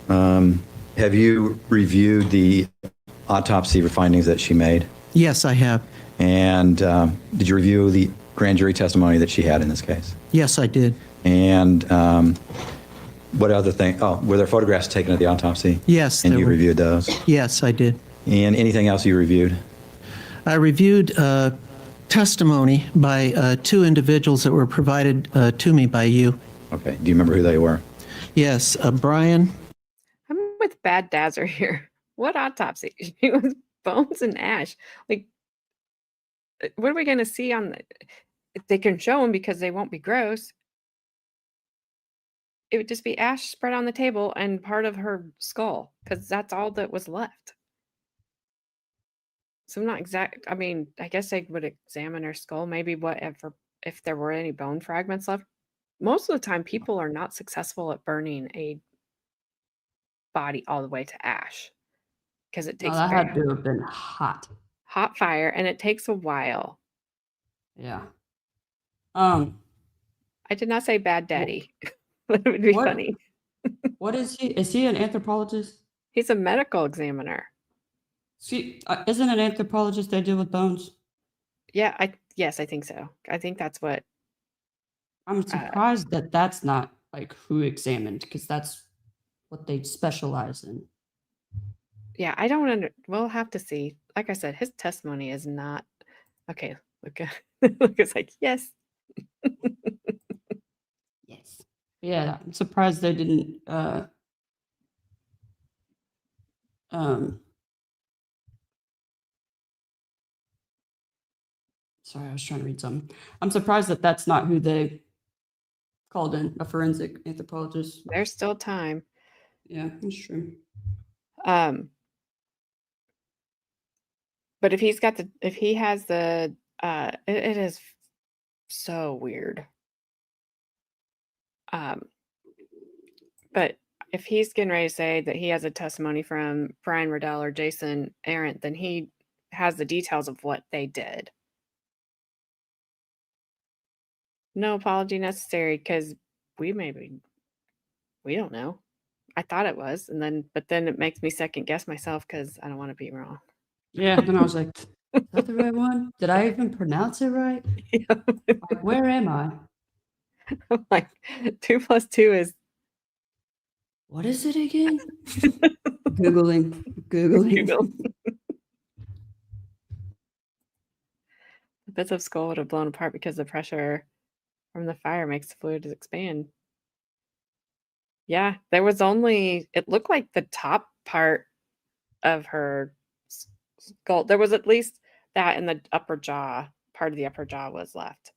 have you reviewed the autopsy findings that she made? Yes, I have. And did you review the grand jury testimony that she had in this case? Yes, I did. And what other thing? Oh, were there photographs taken at the autopsy? Yes. And there you were. reviewed those? Yes, I did. And anything else you reviewed? I reviewed testimony by two individuals that were provided to me by you. Okay. Do you remember who they were? Yes, Brian. I'm with Bad Dazzer here. What autopsy? It was bones and ash. Like, what are we going to see on they can show them because they won't be gross. It would just be ash spread on the table and part of her skull because that's all that was left. So I'm not exact. I mean, I guess they would examine her skull, maybe whatever, if there were any bone fragments left. Most of the time, people are not successful at burning a body all the way to ash because it takes that had to have been hot. hot fire and it takes a while. Yeah. I did not say bad daddy. That would be funny. What is he? Is he an anthropologist? He's a medical examiner. See, isn't an anthropologist they deal with bones? Yeah, yes, I think so. I think that's what. I'm surprised that that's not like who examined, because that's what they specialize in. Yeah, I don't we'll have to see. Like I said, his testimony is not okay. Luca's like, yes. Yes. Yeah, I'm surprised they didn't sorry, I was trying to read something. I'm surprised that that's not who they called in, a forensic anthropologist. There's still time. Yeah, that's true. But if he has the it is so weird. But if he's getting ready to say that he has a testimony from Brian Riddell or Jason Arendt, then he has the details of what they did. No apology necessary because we don't know. I thought it was, but then it makes me second guess myself because I don't want to be wrong. Yeah, then I was like, is that the right one? Did I even pronounce it right? Like, where am I? I'm like 2 + 2 is What is it again? Googling. Google. The bits of skull would have blown apart because the pressure from the fire makes the fluid expand. Yeah, there was only, it looked like the top part of her skull. There was at least that in the upper jaw, part of the upper jaw was left.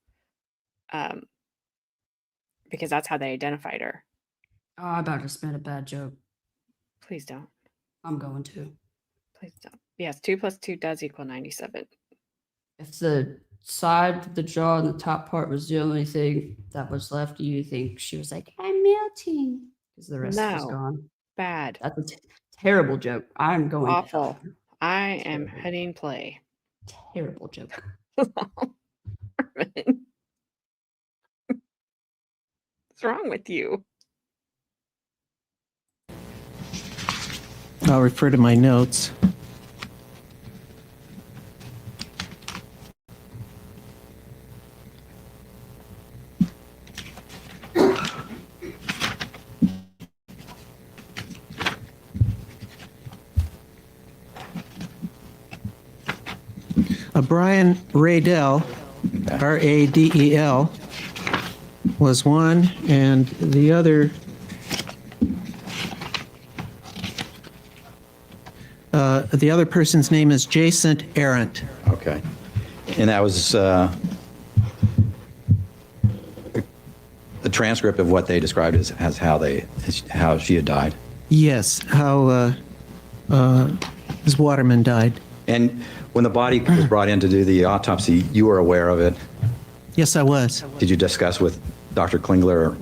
Because that's how they identified her. Oh, I about to spin a bad joke. Please don't. I'm going to. Please don't. Yes, 2 + 2 does equal 97. If the side of the jaw and the top part was the only thing that was left, do you think she was like, I'm melting? Because the rest is No. gone. Bad. That's a terrible joke. I'm going to Awful. hell. I am Terrible. heading play. Terrible joke. What's wrong with you? I'll refer to my notes. Brian Radel, Radel, was one, and the other, person's name is Jason Arendt. Okay. And that was a transcript of what they described as how she had died. Yes, how Ms. Waterman died. And when the body was brought in to do the autopsy, you were aware of it. Yes, I was. Did you discuss with Dr. Klingler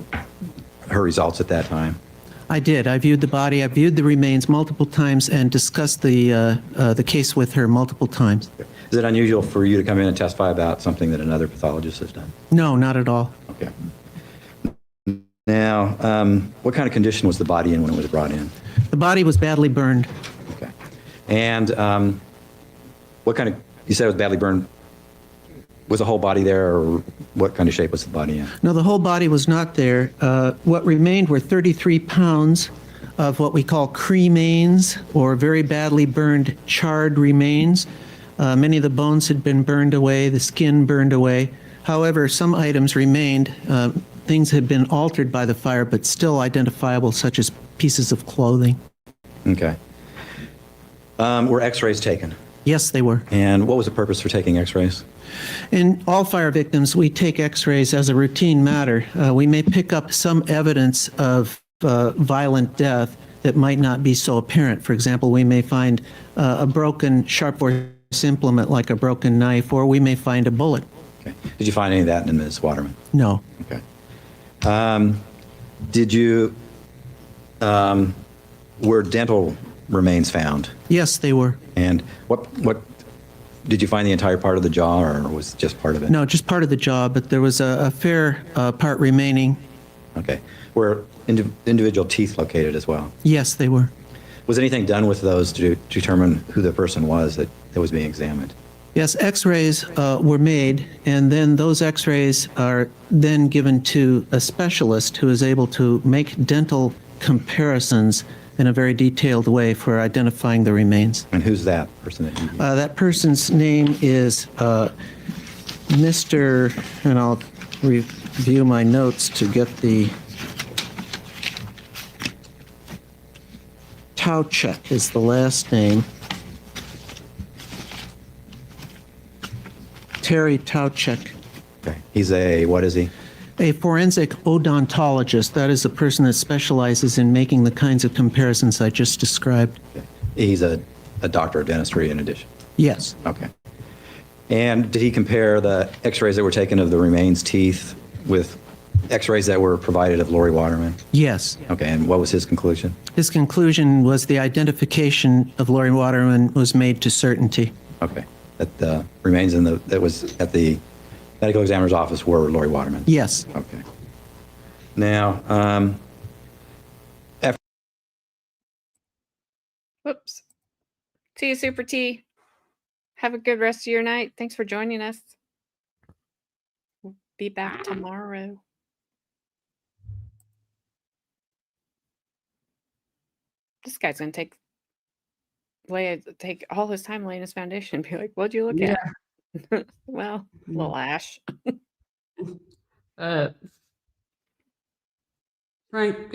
her results at that time? I did. I viewed the body. I viewed the remains multiple times and discussed the case with her multiple times. Is it unusual for you to come in and testify about something that another pathologist has done? No, not at all. Okay. Now, what kind of condition was the body in when it was brought in? The body was badly burned. Okay. And what kind of, you said it was badly burned. Was the whole body there, or what kind of shape was the body in? No, the whole body was not there. What remained were 33 pounds of what we call cremains, or very badly burned charred remains. Many of the bones had been burned away, the skin burned away. However, some items remained. Things had been altered by the fire, but still identifiable, such as pieces of clothing. Okay. Were x-rays taken? Yes, they were. And what was the purpose for taking x-rays? In all fire victims, we take x-rays as a routine matter. We may pick up some evidence of violent death that might not be so apparent. For example, we may find a broken sharp force implement like a broken knife, or we may find a bullet. Okay. Did you find any of that in Ms. Waterman? No. Okay. Did you, were dental remains found? Yes, they were. And what, did you find the entire part of the jaw, or was it just part of it? No, just part of the jaw, but there was a fair part remaining. Okay. Were individual teeth located as well? Yes, they were. Was anything done with those to determine who the person was that was being examined? Yes, x-rays were made, and then those x-rays are then given to a specialist who is able to make dental comparisons in a very detailed way for identifying the remains. And who's that person that you used? That person's name is Mr., and I'll review my notes to get the, Tauchek is the last name. Terry Tauchek. Okay. He's a, what is he? A forensic odontologist. That is a person that specializes in making the kinds of comparisons I just described. Okay. He's a doctor of dentistry in addition? Yes. Okay. And did he compare the x-rays that were taken of the remains teeth with x-rays that were provided of Lori Waterman? Yes. Okay, and what was his conclusion? His conclusion was the identification of Lori Waterman was made to certainty. Okay. That the remains that was at the medical examiner's office were Lori Waterman? Yes. Okay. Now, after Whoops. See you, Super T. Have a good rest of your night. Thanks for joining us. We'll be back tomorrow. This guy's gonna take all his time laying his foundation and be like, what'd you look at? Well, little Ash. Frank,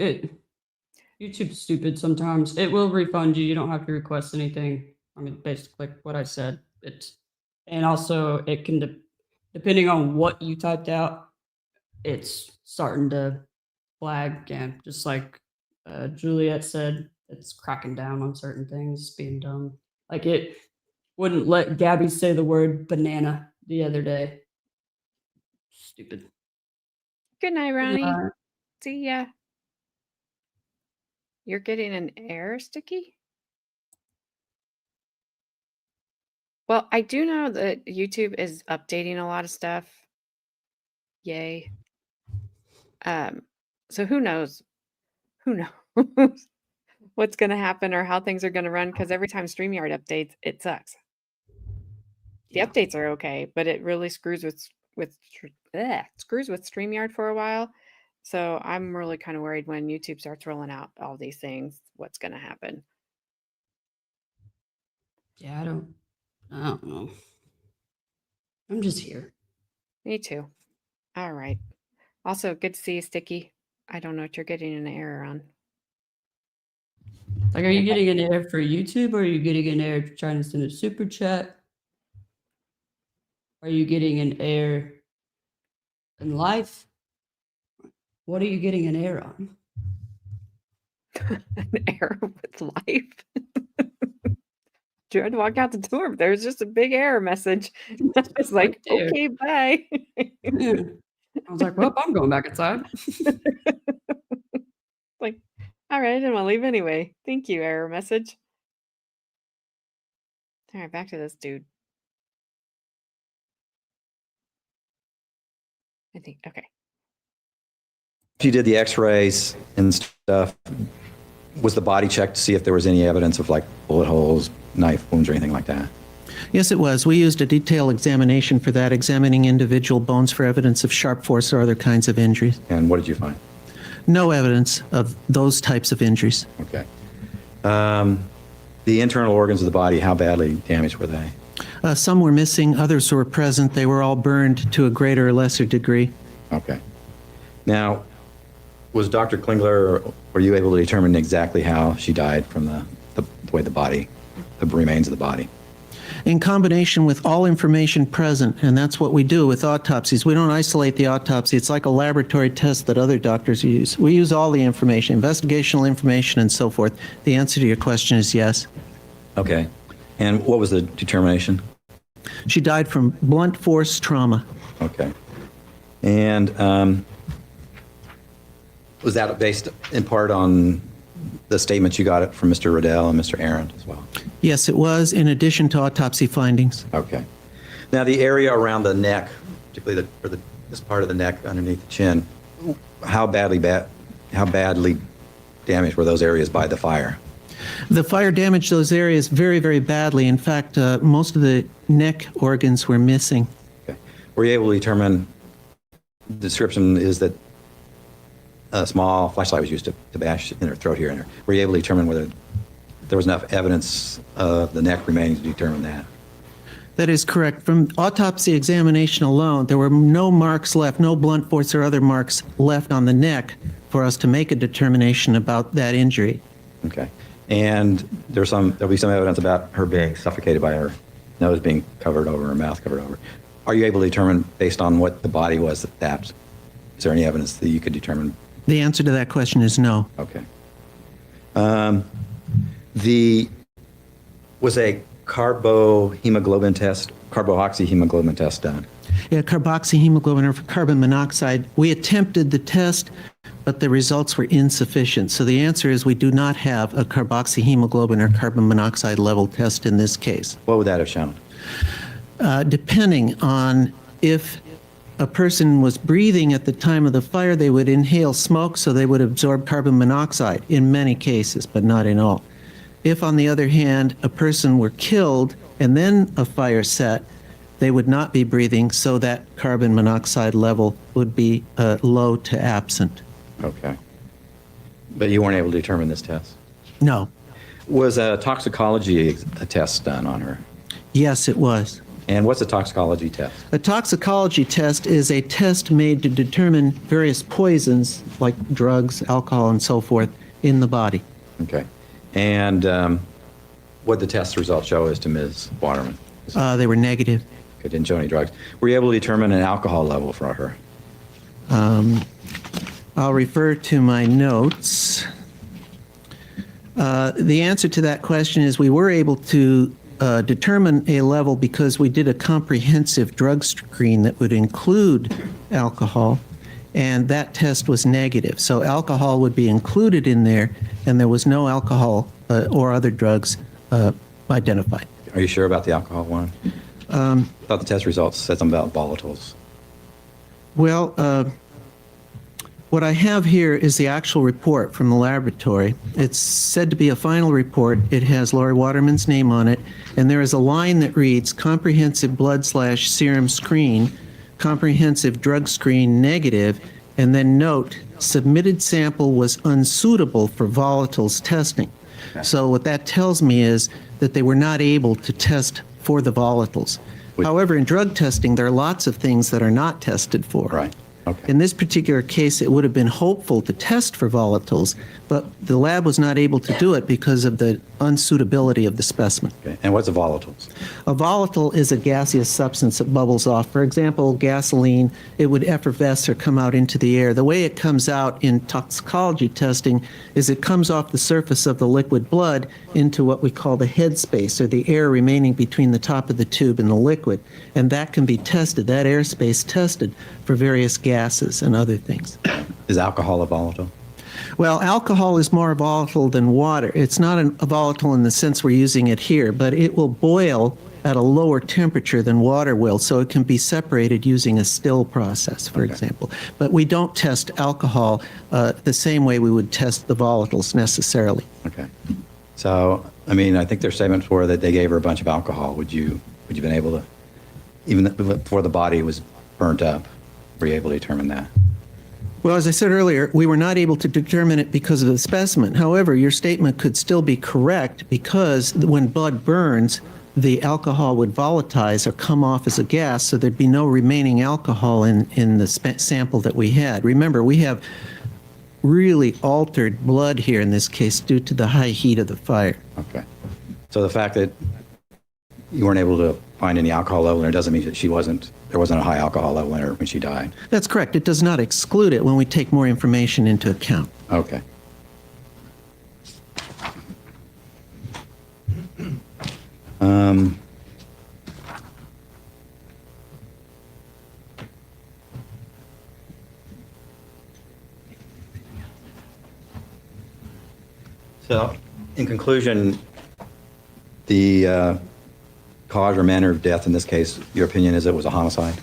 YouTube's stupid sometimes. It will refund you. You don't have to request anything. I mean, basically what I said. And also it can, depending on what you typed out, it's starting to flag again. Just like Juliet said, it's cracking down on certain things, being dumb. Like it wouldn't let Gabby say the word banana the other day. Stupid. Good night, Ronnie. night. See ya. You're getting an error, Sticky? Well, I do know that YouTube is updating a lot of stuff. Yay. So who knows? Who knows what's going to happen or how things are going to run? Because every time StreamYard updates, it sucks. The updates are okay, but it really screws with StreamYard for a while. So I'm really kind of worried when YouTube starts rolling out all these things, what's going to happen. Yeah, I don't know. I'm just here. Me too. All right. Also, good to see you, Sticky. I don't know what you're getting an error on. Like, are you getting an error for YouTube, or are you getting an error trying to send a super chat? Are you getting an error in life? What are you getting an error on? An error with life. Tried to walk out the door, but there was just a big error message. I was like, Right there. okay, bye. Yeah. I was like, well, I'm going back inside. Like, all right, I didn't want to leave anyway. Thank you, error message. All right, back to this dude. I think, okay. you did the x-rays and stuff, was the body checked to see if there was any evidence of like bullet holes, knife wounds, or anything like that? Yes, it was. We used a detailed examination for that, examining individual bones for evidence of sharp force or other kinds of injuries. And what did you find? No evidence of those types of injuries. Okay. The internal organs of the body, how badly damaged were they? Some were missing, others were present. They were all burned to a greater or lesser degree. Okay. Now, was Dr. Klingler, were you able to determine exactly how she died from the way the remains of the body? In combination with all information present, and that's what we do with autopsies. We don't isolate the autopsy. It's like a laboratory test that other doctors use. We use all the information, investigational information and so forth. The answer to your question is yes. Okay. And what was the determination? She died from blunt force trauma. Okay. And was that based in part on the statements you got from Mr. Riddell and Mr. Arendt as well? Yes, it was, in addition to autopsy findings. Okay. Now, the area around the neck, particularly this part of the neck underneath the chin, how badly damaged were those areas by the fire? The fire damaged those areas very, very badly. In fact, most of the neck organs were missing. Okay. Were you able to determine, the description is that a small flashlight was used to bash in her throat here and there. Were you able to determine whether there was enough evidence of the neck remaining to determine that? That is correct. From autopsy examination alone, there were no marks left, no blunt force or other marks left on the neck for us to make a determination about that injury. Okay. And there'll be some evidence about her being suffocated by her nose being covered over, her mouth covered over. Are you able to determine, based on what the body was, is there any evidence that you could determine? The answer to that question is no. Okay. Was a carboxyhemoglobin test done? Yeah, carboxyhemoglobin or carbon monoxide. We attempted the test, but the results were insufficient. So the answer is we do not have a carboxyhemoglobin or carbon monoxide level test in this case. What would that have shown? Depending on if a person was breathing at the time of the fire, they would inhale smoke, so they would absorb carbon monoxide in many cases, but not in all. If, on the other hand, a person were killed and then a fire set, they would not be breathing, so that carbon monoxide level would be low to absent. Okay. But you weren't able to determine this test? No. Was a toxicology test done on her? Yes, it was. And what's a toxicology test? A toxicology test is a test made to determine various poisons, like drugs, alcohol, and so forth, in the body. Okay. And what the test results show as to Ms. Waterman? They were negative. It didn't show any drugs. Were you able to determine an alcohol level for her? I'll refer to my notes. The answer to that question is we were able to determine a level because we did a comprehensive drug screen that would include alcohol, and that test was negative. So alcohol would be included in there, and there was no alcohol or other drugs identified. Are you sure about the alcohol one? I thought the test results said something about volatiles. Well, what I have here is the actual report from the laboratory. It's said to be a final report. It has Lori Waterman's name on it, and there is a line that reads, comprehensive blood/serum screen, comprehensive drug screen negative, and then note, submitted sample was unsuitable for volatiles testing. So what that tells me is that they were not able to test for the volatiles. However, in drug testing, there are lots of things that are not tested for. Right. Okay. In this particular case, it would have been hopeful to test for volatiles, but the lab was not able to do it because of the unsuitability of the specimen. Okay. And what's a volatiles? A volatile is a gaseous substance that bubbles off. For example, gasoline, it would effervesce or come out into the air. The way it comes out in toxicology testing is it comes off the surface of the liquid blood into what we call the headspace, or the air remaining between the top of the tube and the liquid. And that can be tested, that airspace tested for various gases and other things. Is alcohol a volatile? Well, alcohol is more volatile than water. It's not a volatile in the sense we're using it here, but it will boil at a lower temperature than water will, so it can be separated using a still process, for example. But we don't test alcohol the same way we would test the volatiles necessarily. Okay. So, I mean, I think their statements were that they gave her a bunch of alcohol. Would you been able to, even before the body was burnt up, were you able to determine that? Well, as I said earlier, we were not able to determine it because of the specimen. However, your statement could still be correct because when blood burns, the alcohol would volatilize or come off as a gas, so there'd be no remaining alcohol in the sample that we had. Remember, we have really altered blood here in this case due to the high heat of the fire. Okay. So the fact that you weren't able to find any alcohol level in her doesn't mean that there wasn't a high alcohol level in her when she died. That's correct. It does not exclude it when we take more information into account. Okay. So, in conclusion, the cause or manner of death in this case, your opinion is it was a homicide?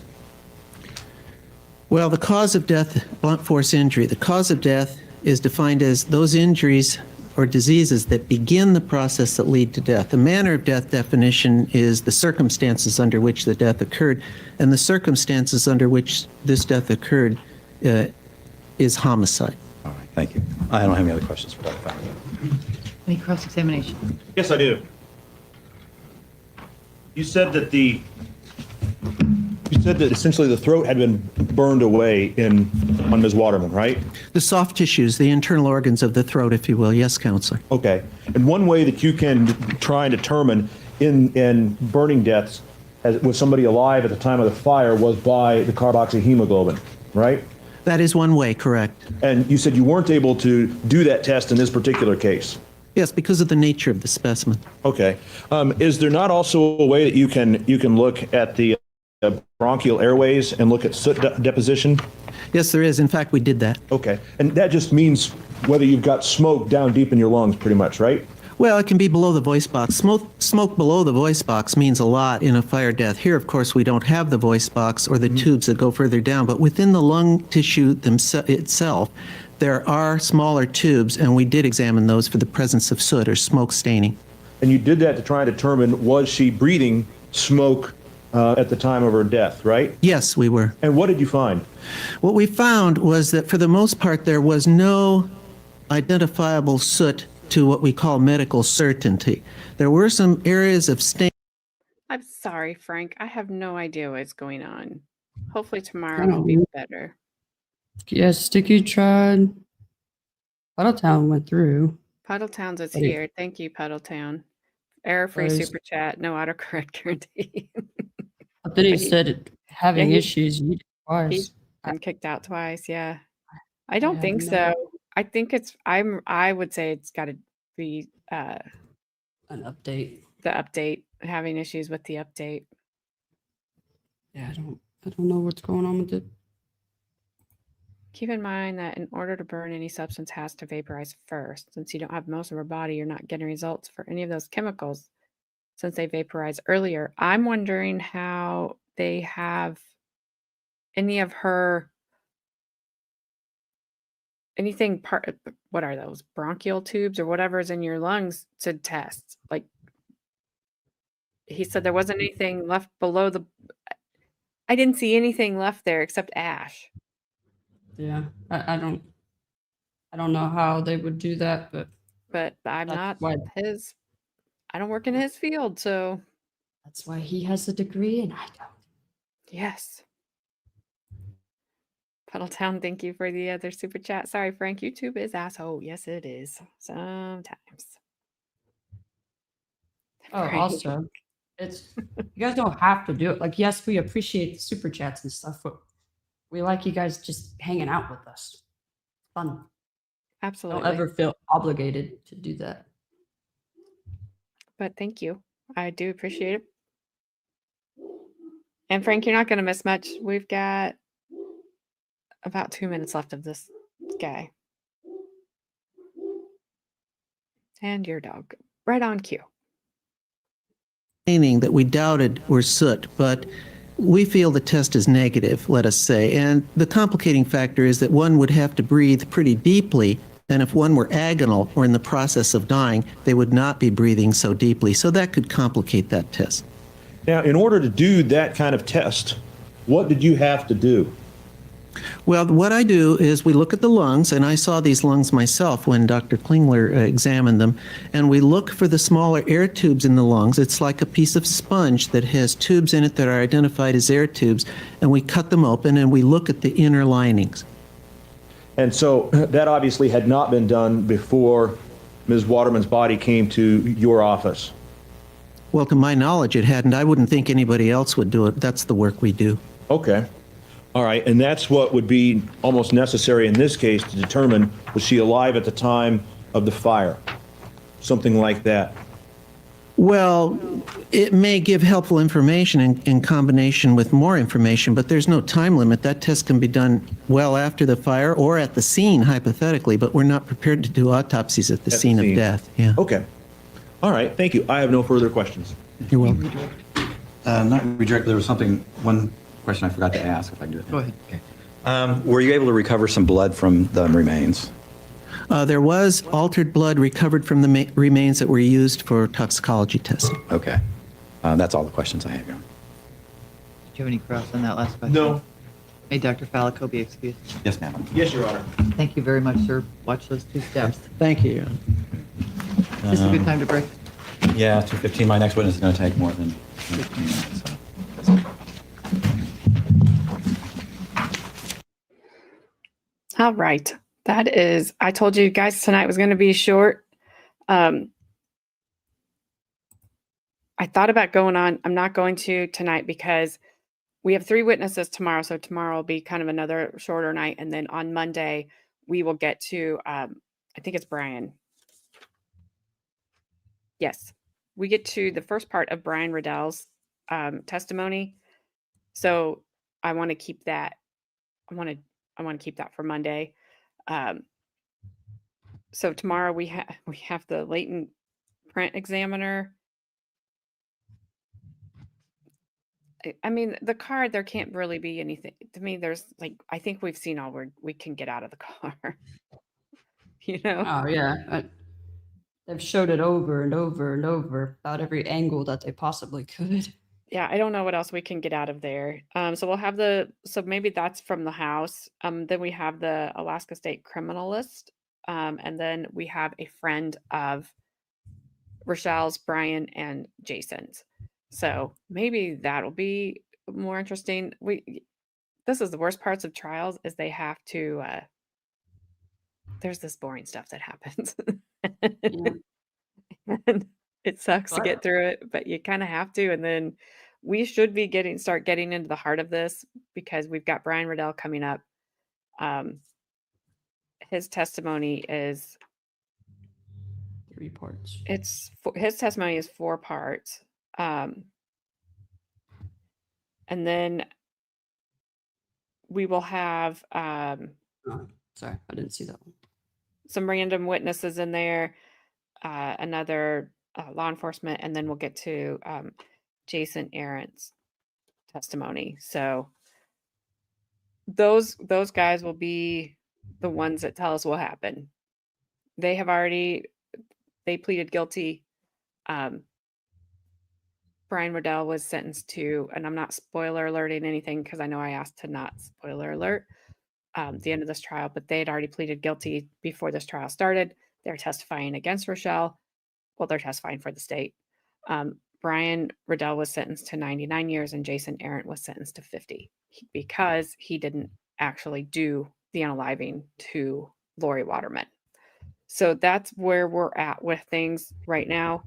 Well, the cause of death, blunt force injury, the cause of death is defined as those injuries or diseases that begin the process that lead to death. The manner of death definition is the circumstances under which the death occurred, and the circumstances under which this death occurred is homicide. All right, thank you. I don't have any other questions for that fact. Any cross-examination? Yes, I do. You said that essentially the throat had been burned away on Ms. Waterman, right? The soft tissues, the internal organs of the throat, if you will. Yes, Counselor. Okay. And one way that you can try and determine in burning deaths was somebody alive at the time of the fire was by the carboxyhemoglobin, right? That is one way, correct. And you said you weren't able to do that test in this particular case. Yes, because of the nature of the specimen. Okay. Is there not also a way that you can look at the bronchial airways and look at soot deposition? Yes, there is. In fact, we did that. Okay. And that just means whether you've got smoke down deep in your lungs, pretty much, right? Well, it can be below the voice box. Smoke below the voice box means a lot in a fire death. Here, of course, we don't have the voice box or the tubes that go further down, but within the lung tissue itself, there are smaller tubes, and we did examine those for the presence of soot or smoke staining. And you did that to try and determine, was she breathing smoke at the time of her death, right? Yes, we were. And what did you find? What we found was that for the most part, there was no identifiable soot to what we call medical certainty. There were some areas of stain. I'm sorry, Frank. I have no idea what's going on. Hopefully tomorrow I will don't be know. better. Yeah, Sticky tried. Puddletown went through. Puddle Towns is But it- here. Thank you, Puddle Town. Error-free Guys- super chat. No autocorrect guarantee. But then he But he- said having he- issues twice. He's been kicked out twice. Yeah. I don't have think no- so. I think I would say it's got to be An update. the update, having issues with the update. Yeah, I don't know what's going on with it. Keep in mind that in order to burn, any substance has to vaporize first. Since you don't have most of her body, you're not getting results for any of those chemicals since they vaporize earlier. I'm wondering how they have any of her anything part, what are those, bronchial tubes or whatever's in your lungs to test. Like he said there wasn't anything left below the, I didn't see anything left there except ash. Yeah, I don't know how they would do that, but But I'm That's not why- his, I don't work in his field, so that's why he has a degree and I don't. yes. Puddletown, thank you for the other super chat. Sorry, Frank, YouTube is asshole. Yes, it is. Sometimes. Oh, Frank. also, it's you guys don't have to do it. Like, yes, we appreciate the super chats and stuff, but we like you guys just hanging out with us. Fun. Absolutely. Don't ever feel obligated to do that. But thank you. I do appreciate it. And Frank, you're not going to miss much. We've got about 2 minutes left of this guy. And your dog. Right on cue. Staining that we doubted were soot, but we feel the test is negative, let us say. And the complicating factor is that one would have to breathe pretty deeply, and if one were agonal or in the process of dying, they would not be breathing so deeply. So that could complicate that test. Now, in order to do that kind of test, what did you have to do? Well, what I do is we look at the lungs, and I saw these lungs myself when Dr. Klingler examined them, and we look for the smaller air tubes in the lungs. It's like a piece of sponge that has tubes in it that are identified as air tubes, and we cut them open and we look at the inner linings. And so that obviously had not been done before Ms. Waterman's body came to your office. Well, to my knowledge, it hadn't. I wouldn't think anybody else would do it. That's the work we do. Okay. All right. And that's what would be almost necessary in this case to determine, was she alive at the time of the fire? Something like that. Well, it may give helpful information in combination with more information, but there's no time limit. That test can be done well after the fire or at the scene, hypothetically, but we're not prepared to do autopsies at the scene of death. Yeah. Okay. All right. Thank you. I have no further questions. You're welcome. Not redirect, there was one question I forgot to ask, if I can do it. Go ahead. Okay. Were you able to recover some blood from the remains? There was altered blood recovered from the remains that were used for toxicology testing. Okay. That's all the questions I have, Your Honor. Do you have any cross on that last question? No. May Dr. Fallico be excused. Yes, ma'am. Yes, Your Honor. Thank you very much, sir. Watch those 2 steps. Thank you. This is a good time to break. Yeah, 2:15. My next witness is going to take more than 15 minutes. So that's okay. All right. That is, I told you guys tonight was going to be short. I thought about going on. I'm not going to tonight because we have 3 witnesses tomorrow. So tomorrow will be kind of another shorter night. And then on Monday, we will get to, I think it's Brian. Yes. We get to the first part of Brian Riddell's testimony. So I want to keep that. I want to keep that for Monday. So tomorrow we have the latent print examiner. I mean, the car, there can't really be anything. To me, there's like, I think we've seen all we can get out of the car. You know? Oh yeah, they've showed it over and over and over about every angle that they possibly could. Yeah, I don't know what else we can get out of there. So we'll have so maybe that's from the house. Then we have the Alaska State Criminalist. And then we have a friend of Rochelle's, Brian, and Jason's. So maybe that'll be more interesting. This is the worst parts of trials is they have to there's this boring stuff that happens. Yeah. And it sucks to But get through it, but you kind of have to. And then we should be start getting into the heart of this because we've got Brian Riddell coming up. His testimony is 3 parts. his testimony is 4 parts. And then we will have Oh, sorry, I didn't see that one. some random witnesses in there, another law enforcement, and then we'll get to Jason Aaron's testimony. So those guys will be the ones that tell us what happened. They pleaded guilty. Brian Riddell was sentenced to, and I'm not spoiler alerting anything because I know I asked to not spoiler alert the end of this trial, but they had already pleaded guilty before this trial started. They're testifying against Rachelle. Well, they're testifying for the state. Brian Riddell was sentenced to 99 years and Jason Aaron was sentenced to 50 because he didn't actually do the unaliving to Lori Waterman. So that's where we're at with things right now.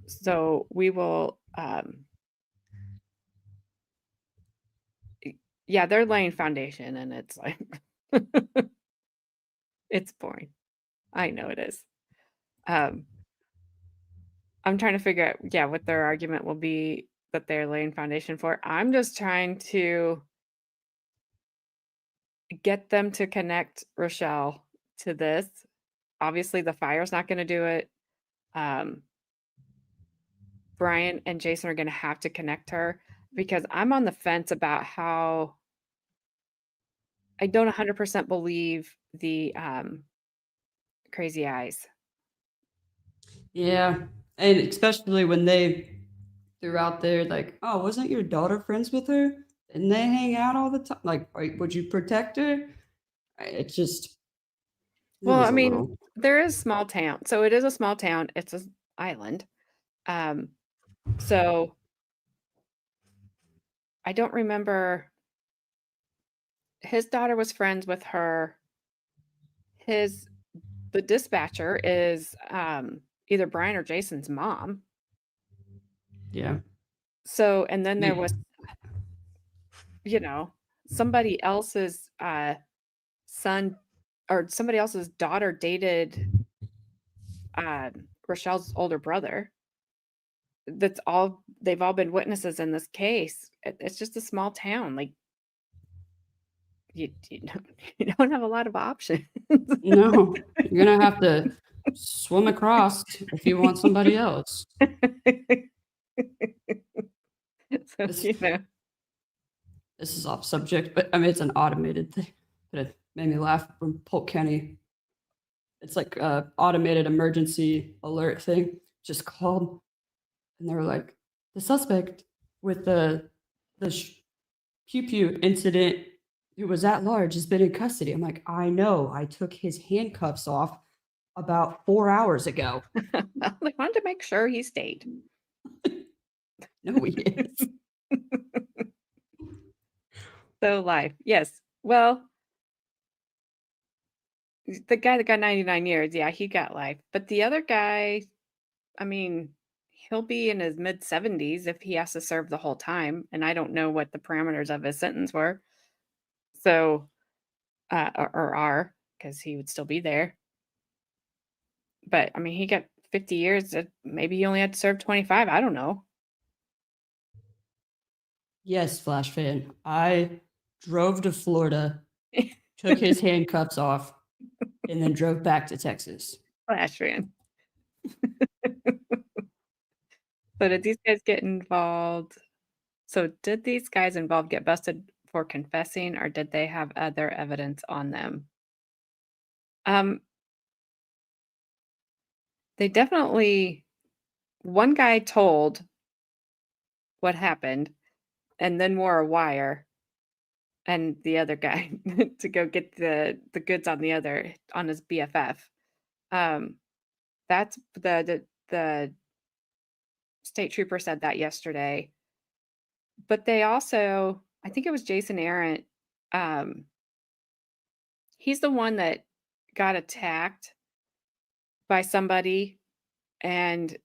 So we will, yeah, they're laying foundation and it's like, it's boring. I know it is. I'm trying to figure out, yeah, what their argument will be that they're laying foundation for. I'm just trying to get them to connect Rachelle to this. Obviously, the fire's not going to do it. Brian and Jason are going to have to connect her because I'm on the fence about how I don't 100% believe the crazy eyes. Yeah, and especially when they threw out there like, "Oh, wasn't your daughter friends with her? Didn't they hang out all the time? Like, would you protect her?" It just, it Well, was I a mean, little. there is small town. So it is a small town. It's an island. So I don't remember. His daughter was friends with her. The dispatcher is either Brian or Jason's mom. Yeah. So, and then there Yeah. was, somebody else's son or somebody else's daughter dated Rochelle's older brother. They've all been witnesses in this case. It's just a small town. Like you don't have a lot of options. No, you're gonna have to swim across if you want somebody else. So, This, this is off subject, but I mean it's an automated thing. But it made me laugh from Polk County. It's like a automated emergency alert thing. Just called, and they were like, the suspect with the pew pew incident who was at large has been in custody. I'm like, I know. I took his handcuffs off about 4 hours ago. I wanted to make sure he stayed. No, he is. So life, yes. Well, the guy that got 99 years, yeah, he got life. But the other guy, I mean, he'll be in his mid 70s if he has to serve the whole time. And I don't know what the parameters of his sentence were. So, or are, because he would still be there. But I mean, he got 50 years. Maybe he only had to serve 25. I don't know. Yes, Flash fan. I drove to Florida, took his handcuffs off, and then drove back to Texas. Flash fan. So did these guys get involved? So did these guys involved get busted for confessing, or did they have other evidence on them? Um, they definitely one guy told what happened and then wore a wire, and the other guy to go get the goods on the other on his BFF. Um, that's the state trooper said that yesterday. But they also, I think it was Jason Arrant, um, he's the one that got attacked by somebody and,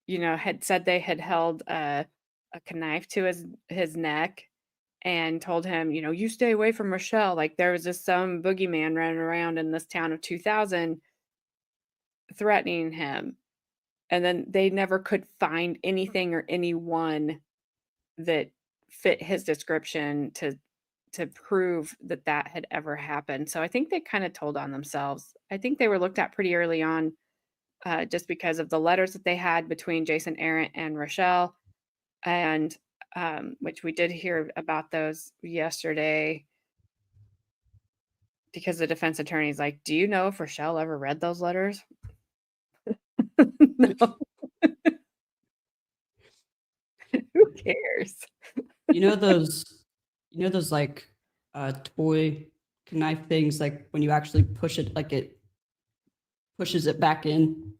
had said they had held a knife to his neck and told him, "You stay away from Rochelle." Like there was just some boogeyman running around in this town of 2000 threatening him. And then they never could find anything or anyone that fit his description to prove that that had ever happened. So I think they kind of told on themselves. I think they were looked at pretty early on, just because of the letters that they had between Jason Arrant and Rochelle, and which we did hear about those yesterday. Because the defense attorney's like, "Do you know if Rochelle ever read those letters?" No. Who cares? Those like toy knife things, like when you actually push it, like it pushes it back in.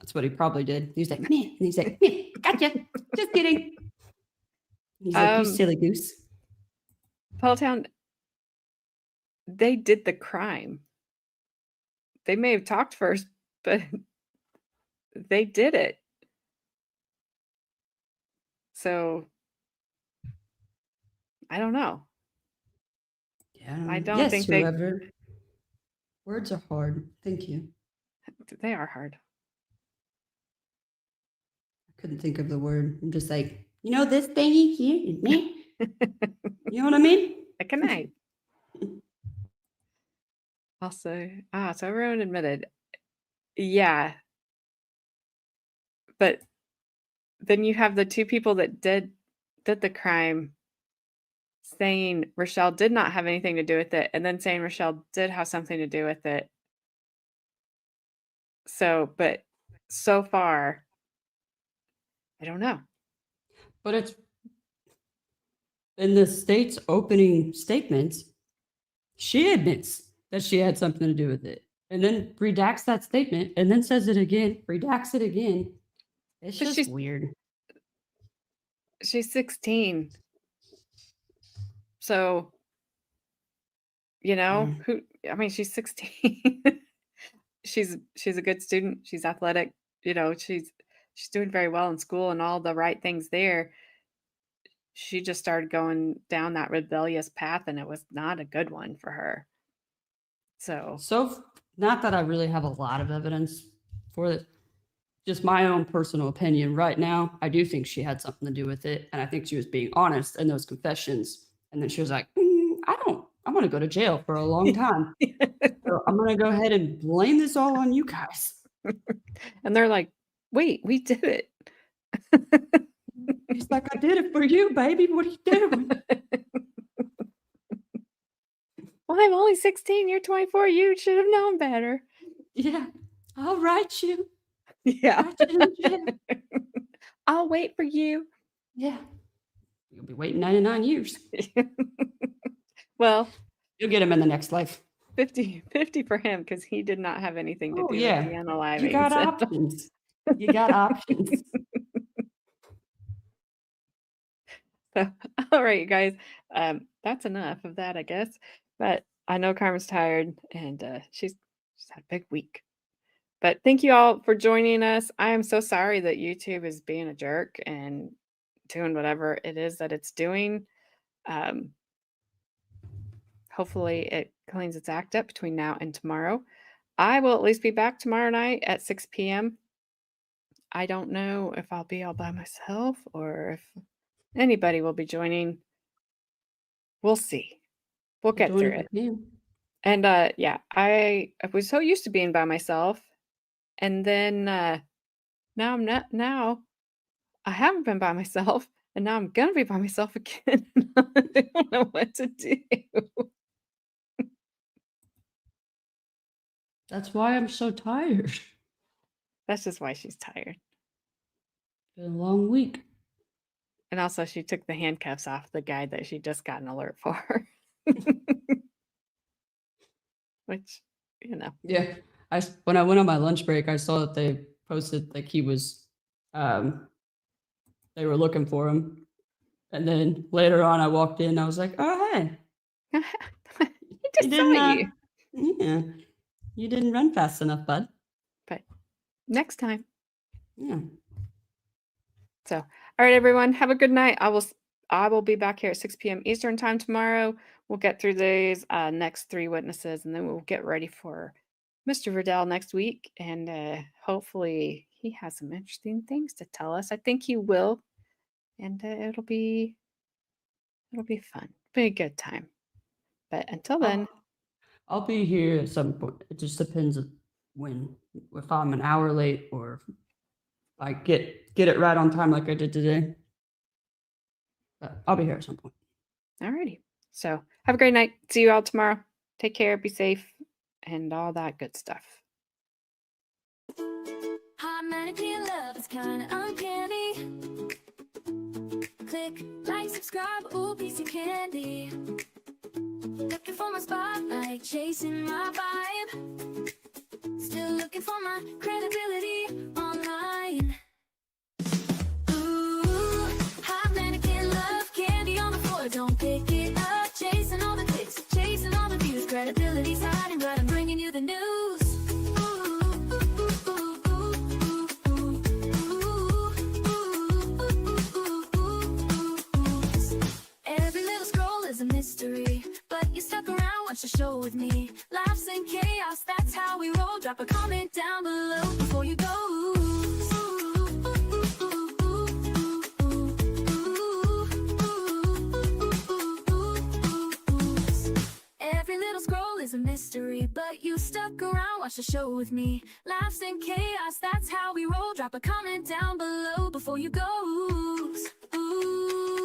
That's what he probably did. He's like, "Meh," and he's like, "Meh, gotcha, just kidding." He's like, "You silly goose." Paultown, they did the crime. They may have talked first, but they did it. So I don't know. Yeah. I don't Yes, think whoever. Words are hard. Thank you. they are hard. I couldn't think of the word. I'm just like, this thingy here is me. You know what I mean? Like a knife. Also, so everyone admitted. Yeah. But then you have the two people that did the crime saying Rochelle did not have anything to do with it, and then saying Rochelle did have something to do with it. So, but so far, I don't know. But it's in the state's opening statements, she admits that she had something to do with it, and then redacts that statement, and then says it again, redacts it again. It's But just weird. She's 16. So, who I mean, she's 16. She's a good student. She's athletic. She's doing very well in school and all the right things there. She just started going down that rebellious path, and it was not a good one for her. So, Not that I really have a lot of evidence for it. Just my own personal opinion right now, I do think she had something to do with it. And I think she was being honest in those confessions. And then she was like, I want to go to jail for a long time. So I'm going to go ahead and blame this all on you guys. and they're like, "Wait, we did it." He's like, "I did it for you, baby. What are you doing?" Well, I'm only 16. You're 24. You should have known better. Yeah. I'll write you. Yeah. Write you in jail. I'll wait for you. Yeah. You'll be waiting 99 years. Well, You'll get him in the next life. 50 for him, because he did not have anything to do with the unaliving. You got options. You got options. So, all right, you guys. That's enough of that, I guess. But I know Carmen's tired, and she's had a big week. But thank you all for joining us. I am so sorry that YouTube is being a jerk and doing whatever it is that it's doing. Hopefully it cleans its act up between now and tomorrow. I will at least be back tomorrow night at 6 p.m. I don't know if I'll be all by myself or if anybody will be joining. We'll see. We'll get through it. And yeah, I was so used to being by myself And then now I'm not. Now I haven't been by myself, and now I'm gonna be by myself again. I don't know what to do. That's why I'm so tired. That's just why she's tired. Been a long week. And also, she took the handcuffs off the guy that she just got an alert for. Which, you know. Yeah. When I went on my lunch break, I saw that they posted like he was they were looking for him. And then later on I walked in, I was like, oh hey. He You just saw didn't you. yeah. You didn't run fast enough, bud. But next time. Yeah. So, all right, everyone, have a good night. I will be back here at 6 p.m. Eastern time tomorrow. We'll get through these next 3 witnesses, and then we'll get ready for Mr. Riddell next week. And hopefully he has some interesting things to tell us. I think he will. And it'll be fun. Be a good time. But until then, I'll be here at some point. It just depends on when, if I'm an hour late or if I get it right on time like I did today. But I'll be here at some point. all righty. So have a great night. See you all tomorrow. Take care, be safe, and all that good stuff. Hot mannequin love is kinda uncanny. Click, like, subscribe, ooh, piece of candy. Looking for my spotlight, chasing my vibe. Still looking for my credibility online. Ooh, hot mannequin love, candy on the floor, don't pick it up. Chasing all the clicks, chasing all the views. Credibility's hiding, but I'm bringing you the news. Every little scroll is a mystery, but you stuck around, watch the show with me. Laughs and chaos, that's how we roll. Drop a comment down below before you go. Every little scroll is a mystery, but you stuck around, watch the show with me. Laughs and chaos, that's how we roll. Drop a comment down below before you go. Ooh.